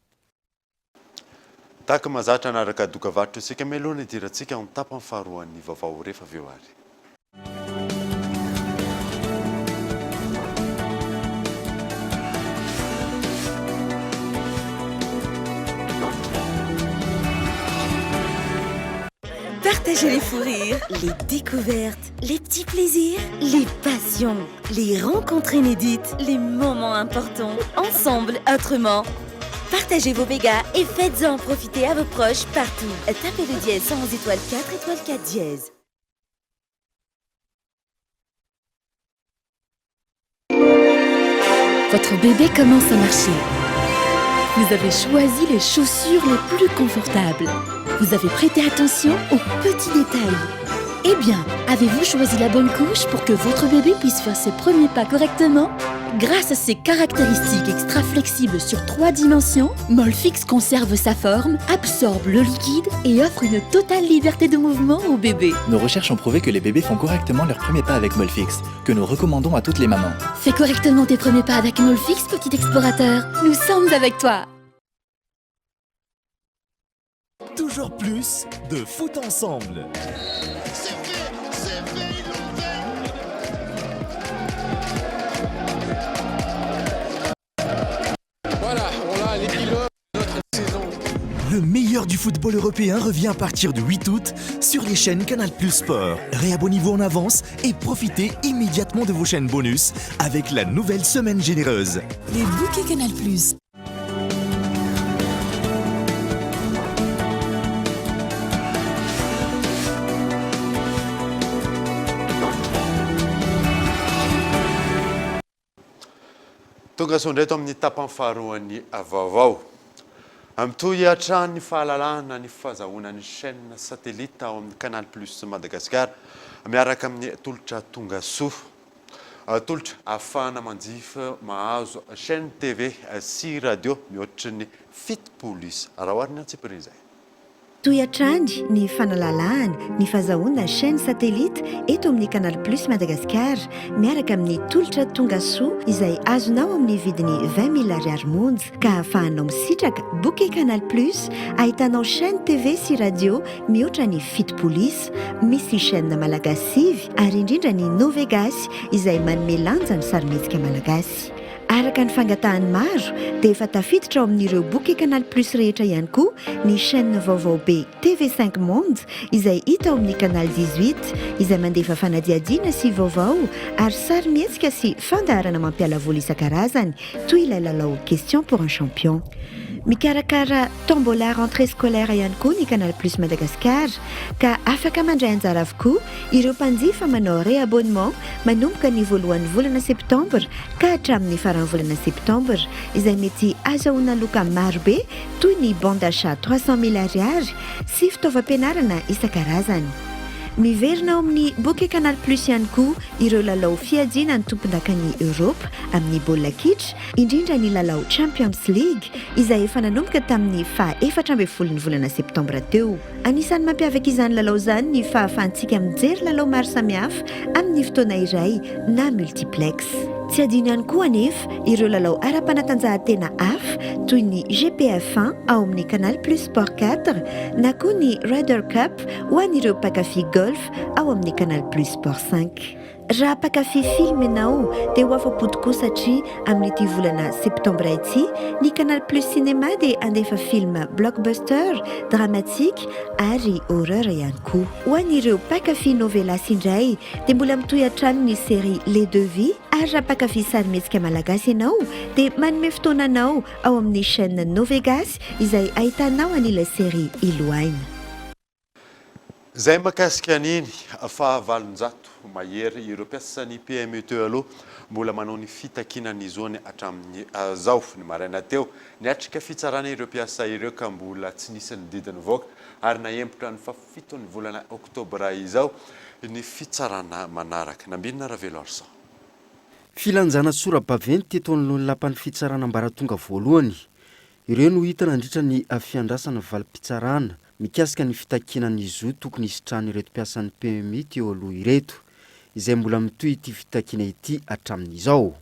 tahaka mazatra anaraka doka varotra isika melohana idirantsika amin'ny tapany faharoan'ny vaovao rehefa avy eo ary Partagez les fous rires, les découvertes, les petits plaisirs, les passions, les rencontres inédites, les moments importants, ensemble, autrement. Partagez vos mégas et faites-en profiter à vos proches partout. Tapez le dièse 111 étoile 4 étoile 4 dièse. Votre bébé commence à marcher. Vous avez choisi les chaussures les plus confortables. Vous avez prêté attention aux petits détails. Eh bien, avez-vous choisi la bonne couche pour que votre bébé puisse faire ses premiers pas correctement? Grâce à ses caractéristiques extra flexibles sur 3 dimensions, Molfix conserve sa forme, absorbe le liquide et offre une totale liberté de mouvement au bébé. Nos recherches ont prouvé que les bébés font correctement leurs premiers pas avec Molfix, que nous recommandons à toutes les mamans. Fais correctement tes premiers pas avec Molfix, petit explorateur. Nous sommes avec toi. Toujours plus de foot ensemble. Voilà, on l'a l'épilogue de notre saison. Le meilleur du football européen revient à partir du 8 août sur les chaînes Canal+ Sport. Réabonnez-vous en avance et profitez immédiatement de vos chaînes bonus avec la nouvelle semaine généreuse. Les bouquets Canal+. Tonga sondray eto amin'ny tapany faharoan'ny vaovao. Amitoy hatrany ny fahalalahana ny fahazahoana ny chaîne satellite ao amin'ny Canal+ Madagascar miaraka amin'ny tolotra tongasoa. Tolotra ahafahana manjifa mahazo chaîne TV sy radio mihoatry ny 7 isy raha oharina antsipiri izay. Toyatrany ny fanalalahana ny fahazahoana chaîne satellite eto amin'ny Canal+ Madagascar miaraka amin'ny tolotra tongasoa izay azonao amin'ny vidiny 20 000 ariary monja ka ahafahanao misitraka bouquet Canal+, ahitanao chaîne TV sy radio mihoatra ny 7 isy, misy chaîne malagasy 5 ary indrindra ny Novegasy izay manome lanja ny sarimihetsika malagasy. Araka ny fangatahany maro dia efa tafiditra ao amin'ireo bouquet Canal+ rehetra ihany koa ny chaîne vaovao be TV5 Monde izay hita ao amin'ny Canal 18 izay mandefa fanadiadiana sy vaovao ary sarimihetsika sy fandaharana mampiala vola isan-karazany toy ilay lalao question pour un champion. Mikarakara tombola rentrée scolaire ihany koa ny Canal+ Madagascar ka afaka mandray anjara avokoa ireo mpanjifa manao réabonnement manomboka ny voalohan'ny volana septambra ka hatramin'ny faran'ny volana septambra izay mety azahoana loka maro be toy ny bon d'achat 300 000 ariary sy fitaovam-pianarana isan-karazany. Miverina ao amin'ny bouquet Canal+ ihany koa ireo lalao fiadiana ny tompon-dakan'ny Europe amin'ny baolina kitra, indrindra ny lalao Champions League izay efa nanomboka tamin'ny faha-14 ny volana septambra teo. Anisan'ny mampiavaka izany lalao izany ny fahafahantsika mijery lalao maro samihafa amin'ny fotoana iray na multiplex. Tsy adino ihany koa anefa ireo lalao ara-panatanjahantena hafa toy ny GPF1 ao amin'ny Canal+ Sport 4 na koa ny Ryder Cup ho an'ireo mpakafy golf ao amin'ny Canal+ Sport 5. Raha mpakafy film ianao dia ho afa-pody koa satria amin'ity volana septambra ity ny Canal+ Cinéma dia andefa film blockbuster, dramatique ary horreur ihany koa. Ho an'ireo mpakafy novelasy indray dia mbola mitohy hatrany ny série Les Deux Vies ary raha mpakafy sarimihetsika malagasy ianao dia manome fotoananao ao amin'ny chaîne Novegasy izay ahitanao an'ilay série Iloaina. Zay makasika an'iny fahavalonjato mahery ireo mpiasan'ny PME teo aloha mbola manao ny fitakinany izony hatramin'ny zao ny maraina teo niatrika fitsarana ireo mpiasa ireo ka mbola tsy nisy ny didiny voaka ary naempotra ny fafitony volana oktobra izao ny fitsarana manaraka nambinina Ravelo Arsan. Filanjana sora-baventy teto ny lapan'ny fitsarana ambaratonga voalohany ireo no hita nandritra ny fiandrasana valim-pitsarana mikasika ny fitakinan'izy io tokony hisitrany ireto mpiasan'ny PMI teo aloha ireto izay mbola mitohy ity fitakina ity hatramin'izao.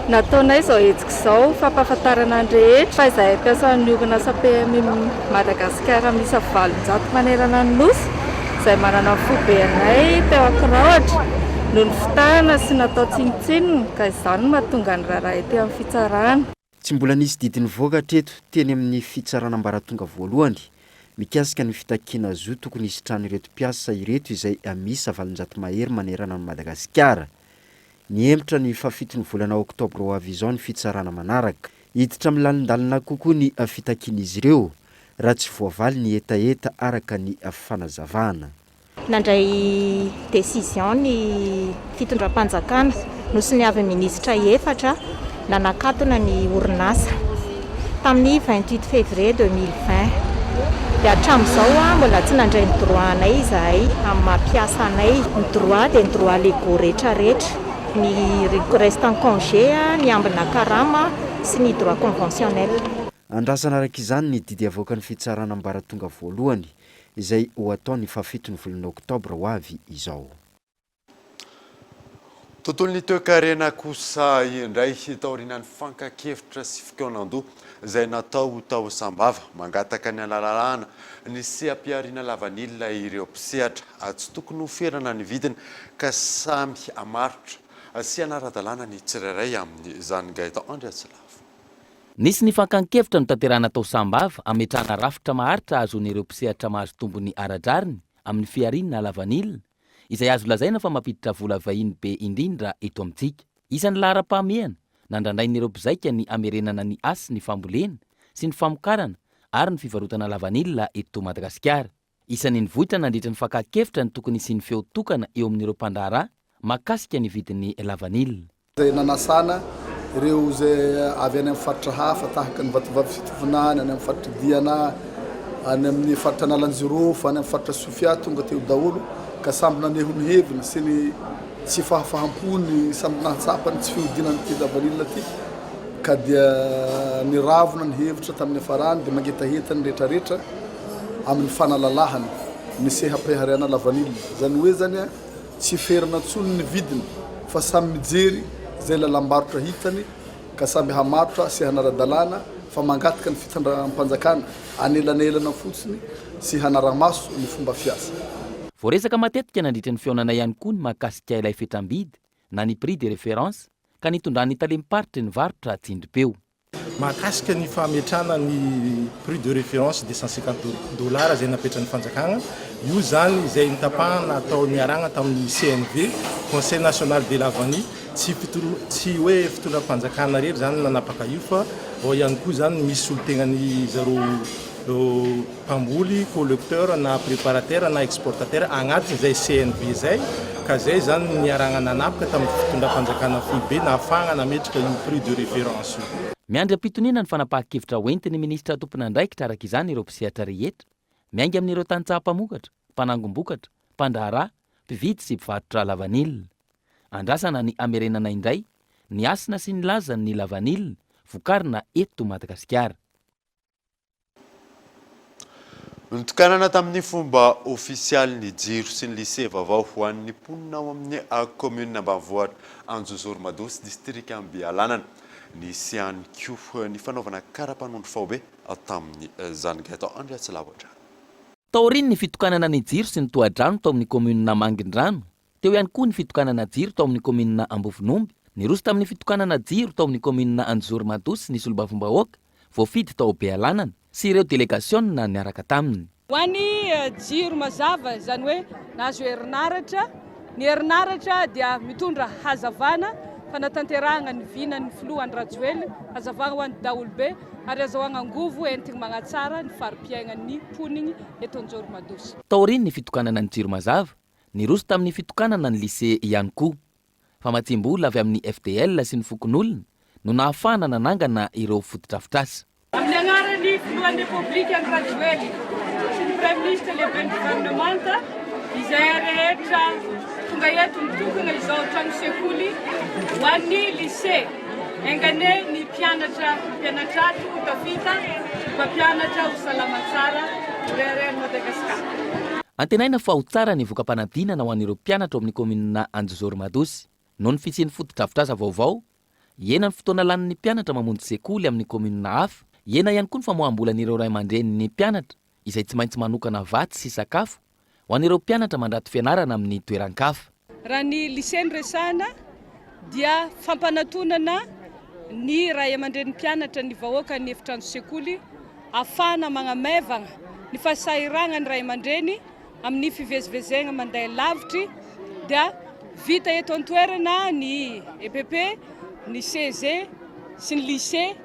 Nataonay izao hetsika izao fampahafantarana ny rehetra fa izay mpiasan'ny orinasa PMI Madagasikara misy 700 manerana ny nosy izay manana fobe anay teo Ankirahatra noho ny fitahana sy natao tsinitsinina ka izany mahatonga ny raharaha teo amin'ny fitsarana. Tsy mbola nisy didiny voaka hatreto teny amin'ny fitsarana ambaratonga voalohany mikasika ny fitakiana azo tokony hisitrany ireto mpiasa ireto izay misy 700 mahery manerana ny Madagasikara. Niempotra ny fafitony volana oktobra ho avy izao ny fitsarana manaraka. Hiditra milalindalina kokoa ny fitakian'izy ireo raha tsy voavaly ny etaeta araka ny fanazavana. Nandray décision ny fitondram-panjakana nosy ny avy minisitra 4 nanakatona ny orinasa tamin'ny 28 février 2020. dia hatramin'izao a mbola tsy nandray ny droit anay izahay amin'ny mampiasa anay ny droit dia ny droit légaux rehetrarehetra ny restant congé ny ambina karama sy ny droit conventionnel. Andrasana araka izany ny didy avoaka ny fitsarana ambaratonga voalohany izay ho atao ny fafito ny volana oktobra ho avy izao. Tontolon'ny toe-karena kosa indray taorian'ny fankakevitra sy fikaonandoha izay natao tao sambava mangataka ny alalàna ny sehampiariana lavanilina ireo mpisehatra tsy tokony ho ferana ny vidiny ka samy amarotra sy anara-dalàna ny tsirairay amin'izany gaetan Andriasilava. Nisy ny fankankevitra no tanterana tao sambava ametrahana rafitra maharitra azon'ireo mpisehatra mahazo tombony aradrariny amin'ny fiarinana lavanilina izay azo lazaina fa mampiditra vola vahiny be indrindra eto amintsika. Isan'ny lahara-pahamehana nandrandrain'ireo mpizaika ny amerenana ny asy ny fambolena sy ny famokarana ary ny fivarotana lavanilina eto Madagasikara. Isan'ny nivohitra nandritra ny fankankevitra ny tokony sy ny feo tokana eo amin'ireo mpandaharaha makasika ny vidin'ny lavanilina. Izay nanasana ireo zay avy any amin'ny faritra hafa tahaka ny vatovavy fitovinany any amin'ny faritra Diana any amin'ny faritra Nalanjirofo any amin'ny faritra Sofia tonga teo daholo ka samby naneho ny heviny sy ny tsy fahafahampony samby nahatsapany tsy fihodinany ty lavanilina ty ka dia niravona ny hevitra tamin'ny farany dia mangetahentany rehetrarehetra amin'ny fanalalahany ny sehampiariana lavanilina. Zany hoe zany tsy ferana tsony ny vidiny fa samy mijery zay lalam-barotra hitany ka samby hamarotra sy hanara-dalàna fa mangataka ny fitandram-panjakana anelanelana fotsiny sy hanara-maso ny fomba fiasa. Voaresaka matetika nandritra ny feonana ihany koa ny mahakasika ilay fetram-bidy na ny prix de référence ka nitondran'ny talemparitra ny varotra tsindrim-peo. Mahakasika ny fametrana ny prix de référence $250 zay napetran'ny fanjakana, io zany izay nitapahana atao niaragna tamin'ny CNV Conseil national de la vanille tsy hoe fitondram-panjakana rery zany nanapaka io fa ao ihany koa zany misy olo-tegnany zareo mpamboly, collecteur na préparateur na exportateur agnatin'izay CNV zay ka zay zany niaragna nanapaka tamin'ny fitondram-panjakana foibe na ahafahana nametraka io prix de référence io. Miandry am-pitonina ny fanapahan-kevitra hoentiny ministra tompon'andraikitra araka izany ireo mpisehatra rehetra miainga amin'ireo tantsaha-mpamokatra, mpanangom-bokatra, mpandaharaha, mpividy sy mpivarotra lavanilina. Andrasana ny amerenana indray ny asina sy ny lazany lavanilina vokarina eto Madagasikara. Nitokanana tamin'ny fomba ofisialy ny jiro sy ny lycée vaovao ho an'ny mponina ao amin'ny commune ambanivohitra Anjozoromadosy district Ambialanana. Nisy ihany koa ny fanaovana kara-panondro faobe tamin'ny zany gaetan Andriasilava. Taoriny ny fitokanana ny jiro sy ny tohadrano tao amin'ny commune Mangindrano. Teo ihany koa ny fitokanana jiro tao amin'ny commune Ambovinomby. Niroso tamin'ny fitokanana jiro tao amin'ny commune Anjozoromadosy ny solobavombahoaka voafidy tao Bealanana sy ireo délégation na niaraka taminy. Ho an'ny jiro mazava zany hoe nazo herinaratra, ny herinaratra dia mitondra hazavana fanatanterahana ny vinany filohan'ny Rajoely, hazavana ho an'ny daholobe ary azahoana angovo entigny magnatsara ny fari-piainan'ny mponiny eto Anjozoromadosy. Taoriny ny fitokanana ny jiro mazava, niroso tamin'ny fitokanana ny lycée ihany koa. Famatsim-bola avy amin'ny FDL sy ny fokon'olona no nahafahana nanangana ireo fotodrafitrasa. Amin'ny agnaran'ny filohan'ny Republika ny Rajoely sy ny Prime Ministre lehibe ny gouvernemanta izay rehetra tonga eto mitokana izao trano sekoly ho an'ny lycée engane ny mpianatrato ho tafita mpampianatra ho salamatsara reheren'ny Madagasikara. Antenaina fa ho tsara ny voka-panadinana ho an'ireo mpianatra amin'ny commune Anjozoromadosy. Noho ny fisian'ny fotodrafitrasa vaovao, iena ny fotoana lanin'ny mpianatra mamonjy sekoly amin'ny commune hafa, iena ihany koa ny famoaham-bolan'ireo ray aman-dreniny mpianatra izay tsy maintsy manokana vatsy sy sakafo ho an'ireo mpianatra mandrato fianarana amin'ny toeran-kafa. Raha ny lycée resahana dia fampanantonana ny ray aman-dreniny mpianatra ny vahoaka ny efitrano sekoly ahafahana magnamevana ny fahasahirana ny ray aman-dreny amin'ny fivezivezegna mandeha lavitry dia vita eto an-toerana ny EPP, ny CG sy ny lycée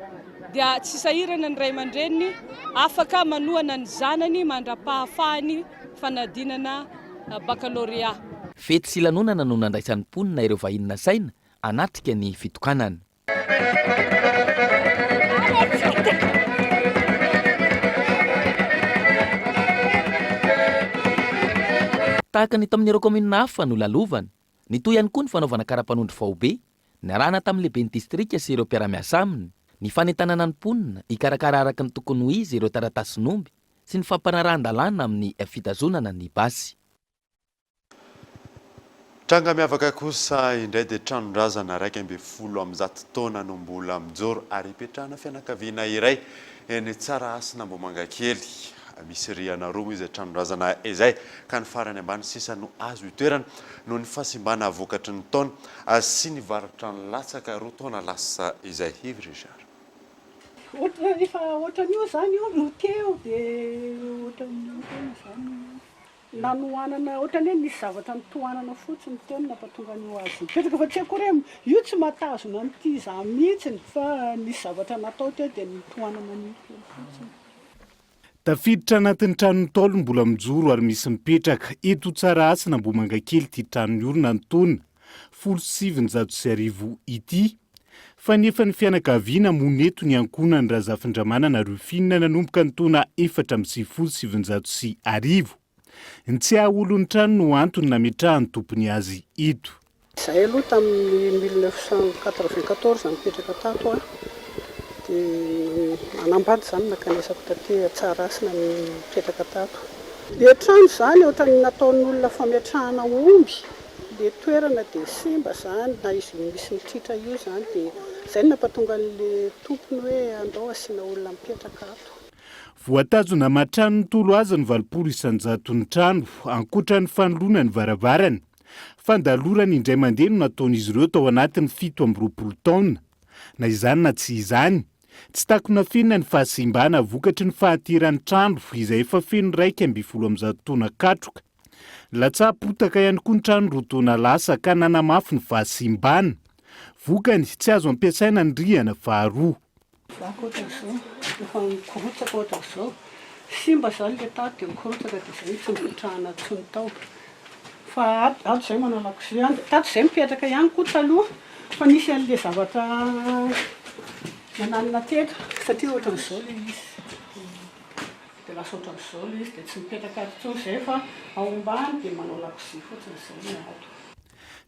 dia tsy sahirana ny ray aman-dreniny afaka manohana ny zanany mandra-pahafahany fanadinana baccalauréat. Fety sy lanonana no nandraisan'ny mponina ireo vahinina saina anatrika ny fitokanana. tahaka ny tamin'ireo komina hafa no lalovana. Ny toy ihany koa ny fanaovana karapanondro vaobe, ny arahana tamin'ny lehiben'ny distrika sy ireo mpiara-miasa aminy, ny fanentanana ny mponina ikarakara araka ny tokony ho izy ireo taratasy-nomby sy ny fampanarahan-dalàna amin'ny fitazonana ny basy. Tranga miavaka kosa indray dia tranondrazana 20 taona no mbola mijoro ary ipetrahana fianakaviana iray eny Tsaraasina Ambohimankakely. Misy rihana roa izay tranondrazana izay ka ny farany ambany sisa no azo itoerana noho ny fahasimbana vokatry ny taona sy ny varatra ny latsaka 2 taona lasa izay. Yves Richard. Efa ohatran'io zany io no teo dia ohatran'io zany nanoanana ohatran'ny hoe nisy zavatra nitoanana fotsiny teo no nampatonga an'io azy. Petraka fa tsy haiko hoe io tsy matazona n'ity za mihitsiny fa nisy zavatra natao teo dia nitoanana an'io fotsiny. Tafiditra anatin'ny tranony Ntaolo mbola mijoro ary misy mipetraka eto Tsaraasina Ambohimankakely ity tranony olona ntaona 700,000 ity. Fa nefa ny fianakaviana moneto ny ankonany Razafindramana Rufina nanomboka ny taona 4,700,000. Ny tsy ahaolon'ny trano no antony nametrahany tompony azy eto. Zahay aloha tamin'ny 1994 nipetraka tato a. Dia anambady zany nakanesako taty Tsaraasina mipetraka tato. Dia trano zany ohatran'ny nataon'olona fametrahana omby. Dia toerana dia simba zany na izy misy mitritra io zany dia zay nampatonga an'ilay tompony hoe andao asiana olona mipetraka ato. Voatazona matrano ny tolo azy ny 200 ny trano ankoatra ny fanoloana ny varavarany. Fandalorany indray mandeha no nataon'izy ireo tao anatin'ny 17 taona. Na izany na tsy izany, tsy takona fenina ny fahasimbana vokatry ny fahateran'ny trano izay efa feno 1,20 taona katroka. Latsapotaka ihany koa ny trano 2 taona lasa ka nanamafy ny fahasimbana. Vokany tsy azo ampiasaina ny rihana faharoa. Ohatran'izao, efa mikorotsaka ohatran'izao. Simba zany le tato dia mikorotsaka dia zay tsy mipetrahana tsony tao. Fa ato zay manalako izay, tato zay mipetraka ihany koa taloha fa nisy an'ilay zavatra nananina teka satria ohatran'izao le izy. Dia lasa ohatran'izao le izy dia tsy mipetraka ato tsony zay fa ao ambany dia manao lakozia fotsiny izay ato.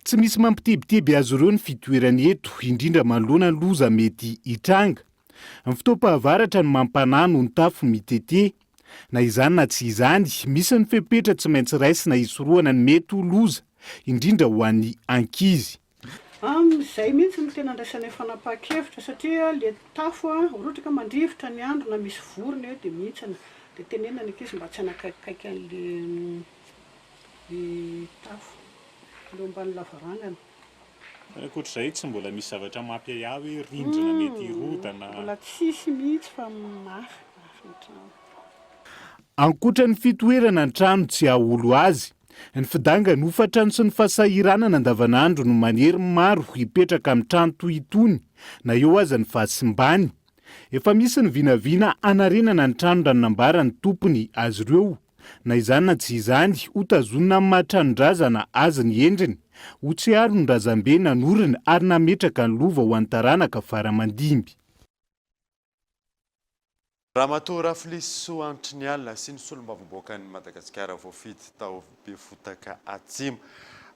Tsy misy mampitebiteby azy ireo ny fitoerany eto, indrindra manoloana ny loza mety hitranga. Ny fotoam-pahavaratra no mampanano ny tafo mitete. Na izany na tsy izany, misy ny fepetra tsy maintsy raisina hisoroana ny mety ho loza, indrindra ho an'ny ankizy. Zay mihitsy no tena andraisanay fanapahan-kevitra satria le tafo ohatra ka mandrivotra ny andro na misy vorona eo dia mihitsy dia tenena ny ankizy mba tsy hanakaikaiky an'le tafo leo ambany lavarangana. Ankoatr'izay tsy mbola misy zavatra mampiahy hoe rindrina mety rodana. Mbola tsisy mihitsy fa mafy ny trano. Ankoatra ny fitoerana ny trano tsy aholo azy, ny fidanga ny hofa-trano sy ny fahasahiranana andavanandro no manery maro hipetraka amin'ny trano toy itony, na eo aza ny fahasimbany. Efa misy ny vinavina anarenana ny trano ranonambara ny tompony azy ireo. Na izany na tsy izany, ho tazonina amin'ny mahatranondrazana azy ny endriny, ho tsy aro ny razambe nanorina ary nametraka ny lova ho antaranaka faramandimby. Ramatoa Rafiliso Antony alina sy ny solombavamboakan'i Madagasikara voafidy tao be fotaka atsimo.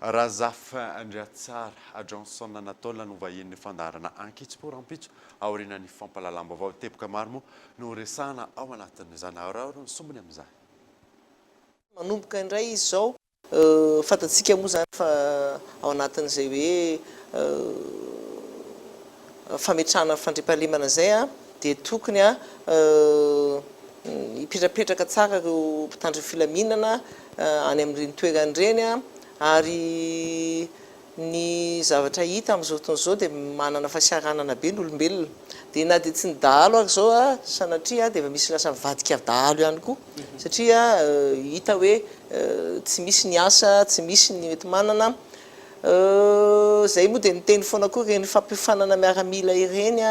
Razafy Andriatsara Johnson Anatole no vahinin'ny fandarana ankitso-por ampitso aorianan'ny fampalalam-baovao teboka maro moa no resahana ao anatin'izany araoro ny sombony amin'izany. Manomboka indray izy zao fatatsika moa zany fa ao anatin'izay hoe fametrahana fandriampahalemana zay dia tokony hipetrapetraka tsara ireo mpitandro filaminana any amin'ireny toerany ireny ary ny zavatra hita amin'izao fotoan'izao dia manana fahasiaranana be ny olombelona. Dia na dia tsy ny dahalo ary zao sanatria dia misy lasa mivadika dahalo ihany koa satria hita hoe tsy misy ny asa, tsy misy ny mety manana. Zay moa dia niteny foana koa ireny fampifanana miaramila ireny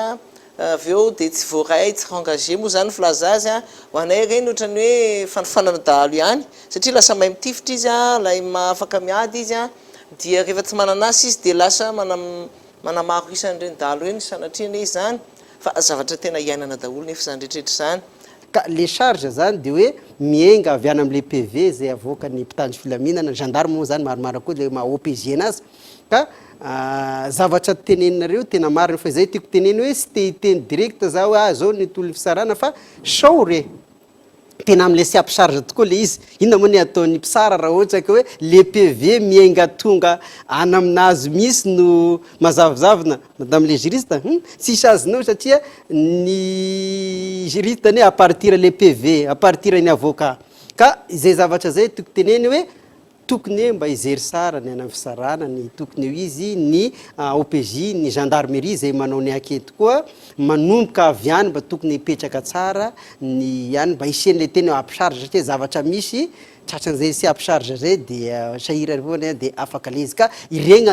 avy eo dia tsy voaray, tsy engagé moa zany filaza azy ho anay ireny ohatrany hoe fanofanana dahalo ihany satria lasa mahay mitifitra izy lay afaka miady izy dia rehefa tsy manana asa izy dia lasa manamaro isan'ireny dahalo ireny sanatriany izany fa zavatra tena iainana daholo nefa izany rehetrarehetra izany ka le charge zany de hoe mienga avy any am'le PV zay avoaka ny mpitandro filaminana gendarme moa zany maromaro koa le ma OPG anazy ka zavatra teneninareo tena marina fa zay tiako teneny hoe sy te hiteny direct zao zao ny tolo fisarana fa show re tena am'le sy ampisarge tokoa le izy inona moa ny ataon'ny mpisara raha ohatra ka hoe le PV mienga tonga any aminazy misy no mazavizavina madame le juriste tsisy azonao satria ny juriste ny à partir le PV à partir ny avocat ka izay zavatra zay tiako teneny hoe tokony hoe mba izery sara ny any amin'ny fisarana ny tokony eo izy ny OPJ ny gendarmerie zay manao ny ankety koa manomboka avy any mba tokony hipetraka tsara ny any mba isian'le teny ampisarge satria zavatra misy tratran'izay sy ampisarge zay dia sahira foana dia afaka le izy ka iregny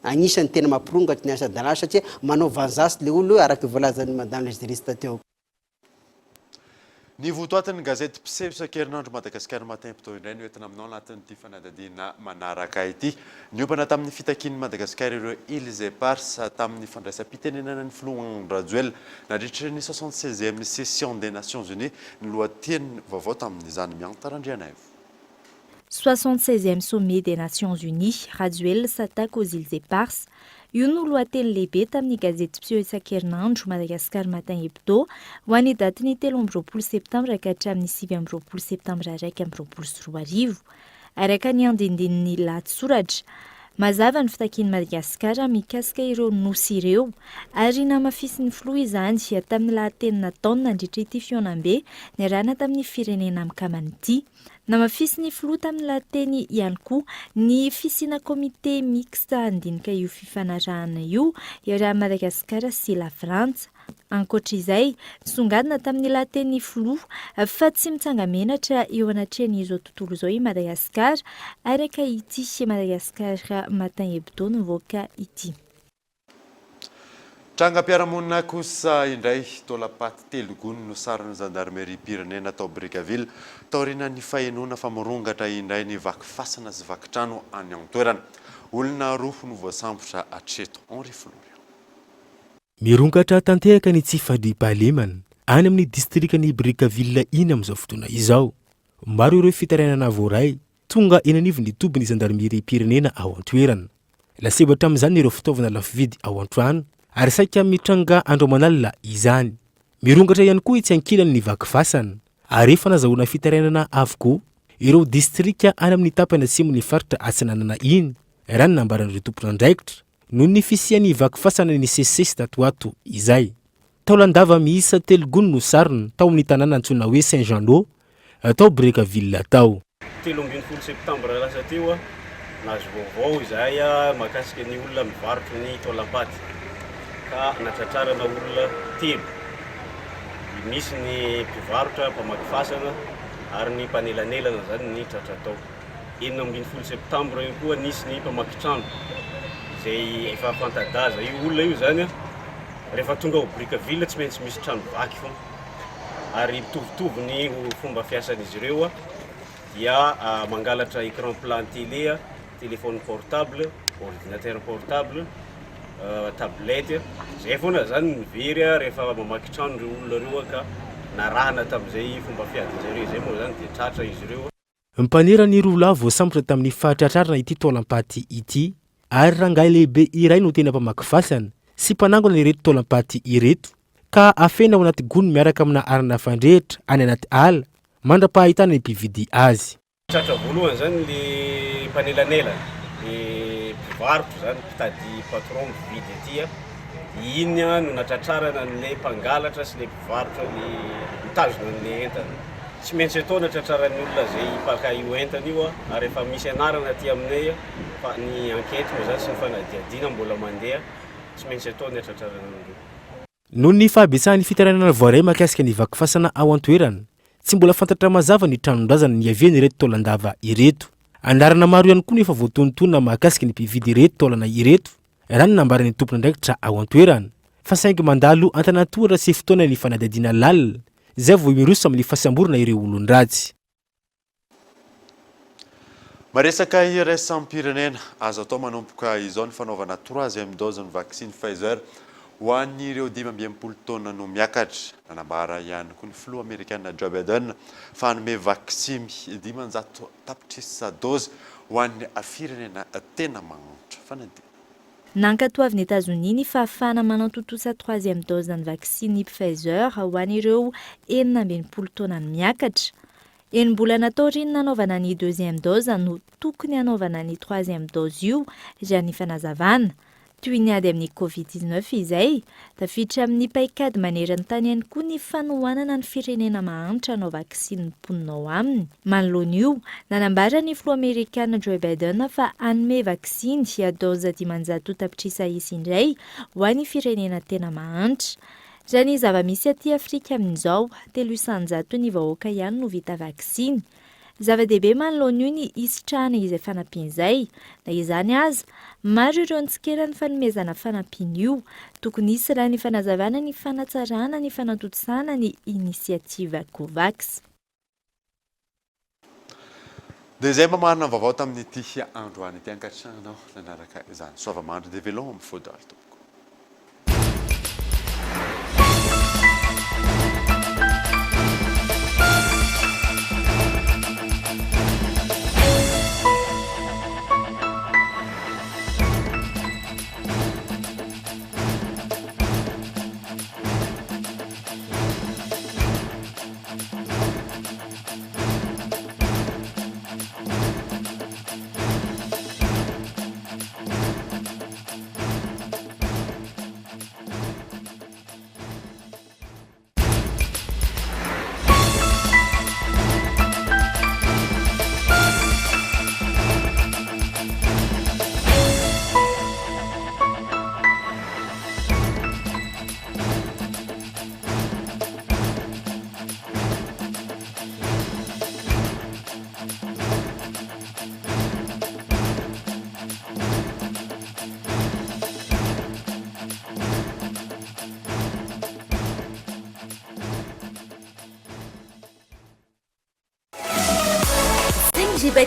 agnisan'ny tena mampirongatry ny asa dalàna satria manao vanzasy le olo araka voalazan'ny madame la juriste teo. Ny votoatin'ny gazety mpiseho isan-kerinandro Madagasikara matin pito indray no entina aminao anatin'ity fanadadiana manaraka ity. Niompana tamin'ny fitakian'ny Madagasikara ireo îles éparses tamin'ny fandraisam-pitenenana ny filoha Rajoelina nandritra ny 76e session des Nations Unies ny lohateny vaovao tamin'izany miantarandriana evo. 76e sommet des Nations Unies, Rajoelina s'attaque aux îles éparses. Io no lohateny lehibe tamin'ny gazety mpiseho isan-kerinandro Madagasikara matin hebdo ho an'ny datin'ny 13 septambra ka hatramin'ny 9 septambra 2024. Araka ny andindinin'ny lahatsoratra mazava ny fitakian'i Madagasikara mikasika ireo nosy ireo ary namafisy ny filoha izany tamin'ny lahateny nataony nandritra ity fionam-be niarahana tamin'ny firenena mikamana ity. Namafisy ny filoha tamin'ny lahateny ihany koa ny fisiana komite mixte andinika io fifanarahana io iarahan'i Madagasikara sy la Frantsa. Ankoatr'izay, songadina tamin'ny lahateny filoha fa tsy mitsanga menatra eo anatrehan'izao tontolo izao i Madagasikara araka ity Madagasikara matin hebdo nivoaka ity. Trangam-piarahamonina kosa indray tolapaty telogony no saran'ny gendarmerie pirenena tao Brickaville taorian'ny fahenoana famorongatra indray ny vakifasana sy vakitrano any an-toerana. Olona roa no voasambotra hatreto Henri Florian. Mirongatra tanteraka ny Tsifadry-Palemana any amin'ny distrikany Brickaville iny amin'izao fotoana izao. Maro ireo fitarenana voaray tonga eny anivon'ny tobin'ny gendarmerie pirenena ao an-toerana. Lasebatra amin'izany ireo fitaovana lafo vidy ao an-trano ary saika mitranga andromanalina izany. Mirongatra ihany koa itsy ankilany ny vakifasana ary efa nazahoana fitarenana avokoa ireo distrika any amin'ny tapany atsimon'ny faritra Atsinanana iny raha ny nambaran'ireo tompon'andraikitra noho ny fisian'ny vakifasana ny CC tatoato izay. Taolandava miisa 3 gony no sarina tao amin'ny tanàna antsoina hoe Saint-Jean-d'Eau tao Brickaville tao. 13 septambra lasa teo nazo vaovao izahay makasika ny olona mivarotra ny taolampaty ka natratrarana olona 3. Misy ny mpivarotra mpamakifasana ary ny mpanelanelana zany ny tratra tao. 19 septambra io koa nisy ny mpamakitrano zay efa fantadaza io olona io zany rehefa tonga ao Brickaville tsy maintsy misy trano vaky foana ary mitovitovy ny fomba fiasan'izy ireo dia mangalatra écran plan télé, téléphone portable, ordinateur portable, tablette. Zay foana zany mivery rehefa mamaky trano ireo olona ireo ka narahana tamin'izay fomba fiadin'izareo zay moa zany dia tratra izy ireo. Mpanera ny rola voasambotra tamin'ny fahatratrarana ity taolampaty ity ary rangahy lehibe iray no tena mpamakifasana sy mpanangona ireto taolampaty ireto ka afena ao anaty gony miaraka amina arana fandrehitra any anaty ala mandra-pahitana ny mpividy azy. Tratra voalohany zany le mpanelanelana ny mpivarotra zany mpitady patron mividy etya iny no natratrarana ny mpangalatra sy le mpivarotra ny mitazona ny entana. Tsy maintsy atao natratraran'ny olona zay mpaka io entana io ary efa misy anarana aty aminay fa ny enquête moa zany sy ny fanadiadiana mbola mandeha tsy maintsy atao natratrarana andreo. Noho ny fahabetsahan'ny fitarenana voaray makasika ny vakifasana ao an-toerana tsy mbola fantatra mazava ny tranondrazana ny aviany ireto taolandava ireto. Andarana maro ihany koa nefa voatonotona mahakasika ny mpividy ireto taolana ireto raha ny nambaran'ny tompon'andraikitra ao an-toerana fa saingy mandalo antanatohatra sy fotoana ny fanadadiana lalina zay vao miroso amin'ny fahasamborana ireo olon-dratsy. Maresaka iraisam-pirenena azo atao manomboka izao ny fanaovana 3e dose ny vaccine Pfizer ho an'ireo 15 taona no miakatra nanambara ihany koa ny filoha amerikanina Joe Biden fa hanome vaksiny 500 tapitrisa dose ho an'ny firenena tena magnontra fanadina. Nankatoavin'ny États-Unis ny fahafahana manantotosa 3e dose ny vaksiny Pfizer ho an'ireo 19 taona ny miakatra. Enim-bolana taoriny nanaovana ny 2e dose no tokony hanaovana ny 3e dose io raha ny fanazavana. Toy ny ady amin'ny Covid-19 izay, tafiditra amin'ny paikady manerana tany ihany koa ny fanohanana ny firenena mahantra hanao vaksiny ny mponina ao aminy. Manoloana io, nanambara ny filoha amerikanina Joe Biden fa hanome vaksiny a dose 500 tapitrisa isa indray ho an'ny firenena tena mahantra. Raha ny zava-misy aty Afrika amin'izao, 300 ny vahoaka ihany no vita vaksiny. Zava-dehibe manoloana io ny isitrahana izay fanampiana izay. Na izany aza, maro ireo nitsikera ny fanomezana fanampiana io. Tokony hisy raha ny fanazavana ny fanatsarana ny fanatotosana ny inisiativa COVAX. Dia izay mamarina ny vaovao tamin'ity androany ity ankatranao nanaraka izany. Soavamandry dia veloma amin'ny fodal tompoko.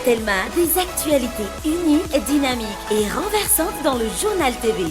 Telma, des actualités uniques, dynamiques et renversantes dans le journal TV.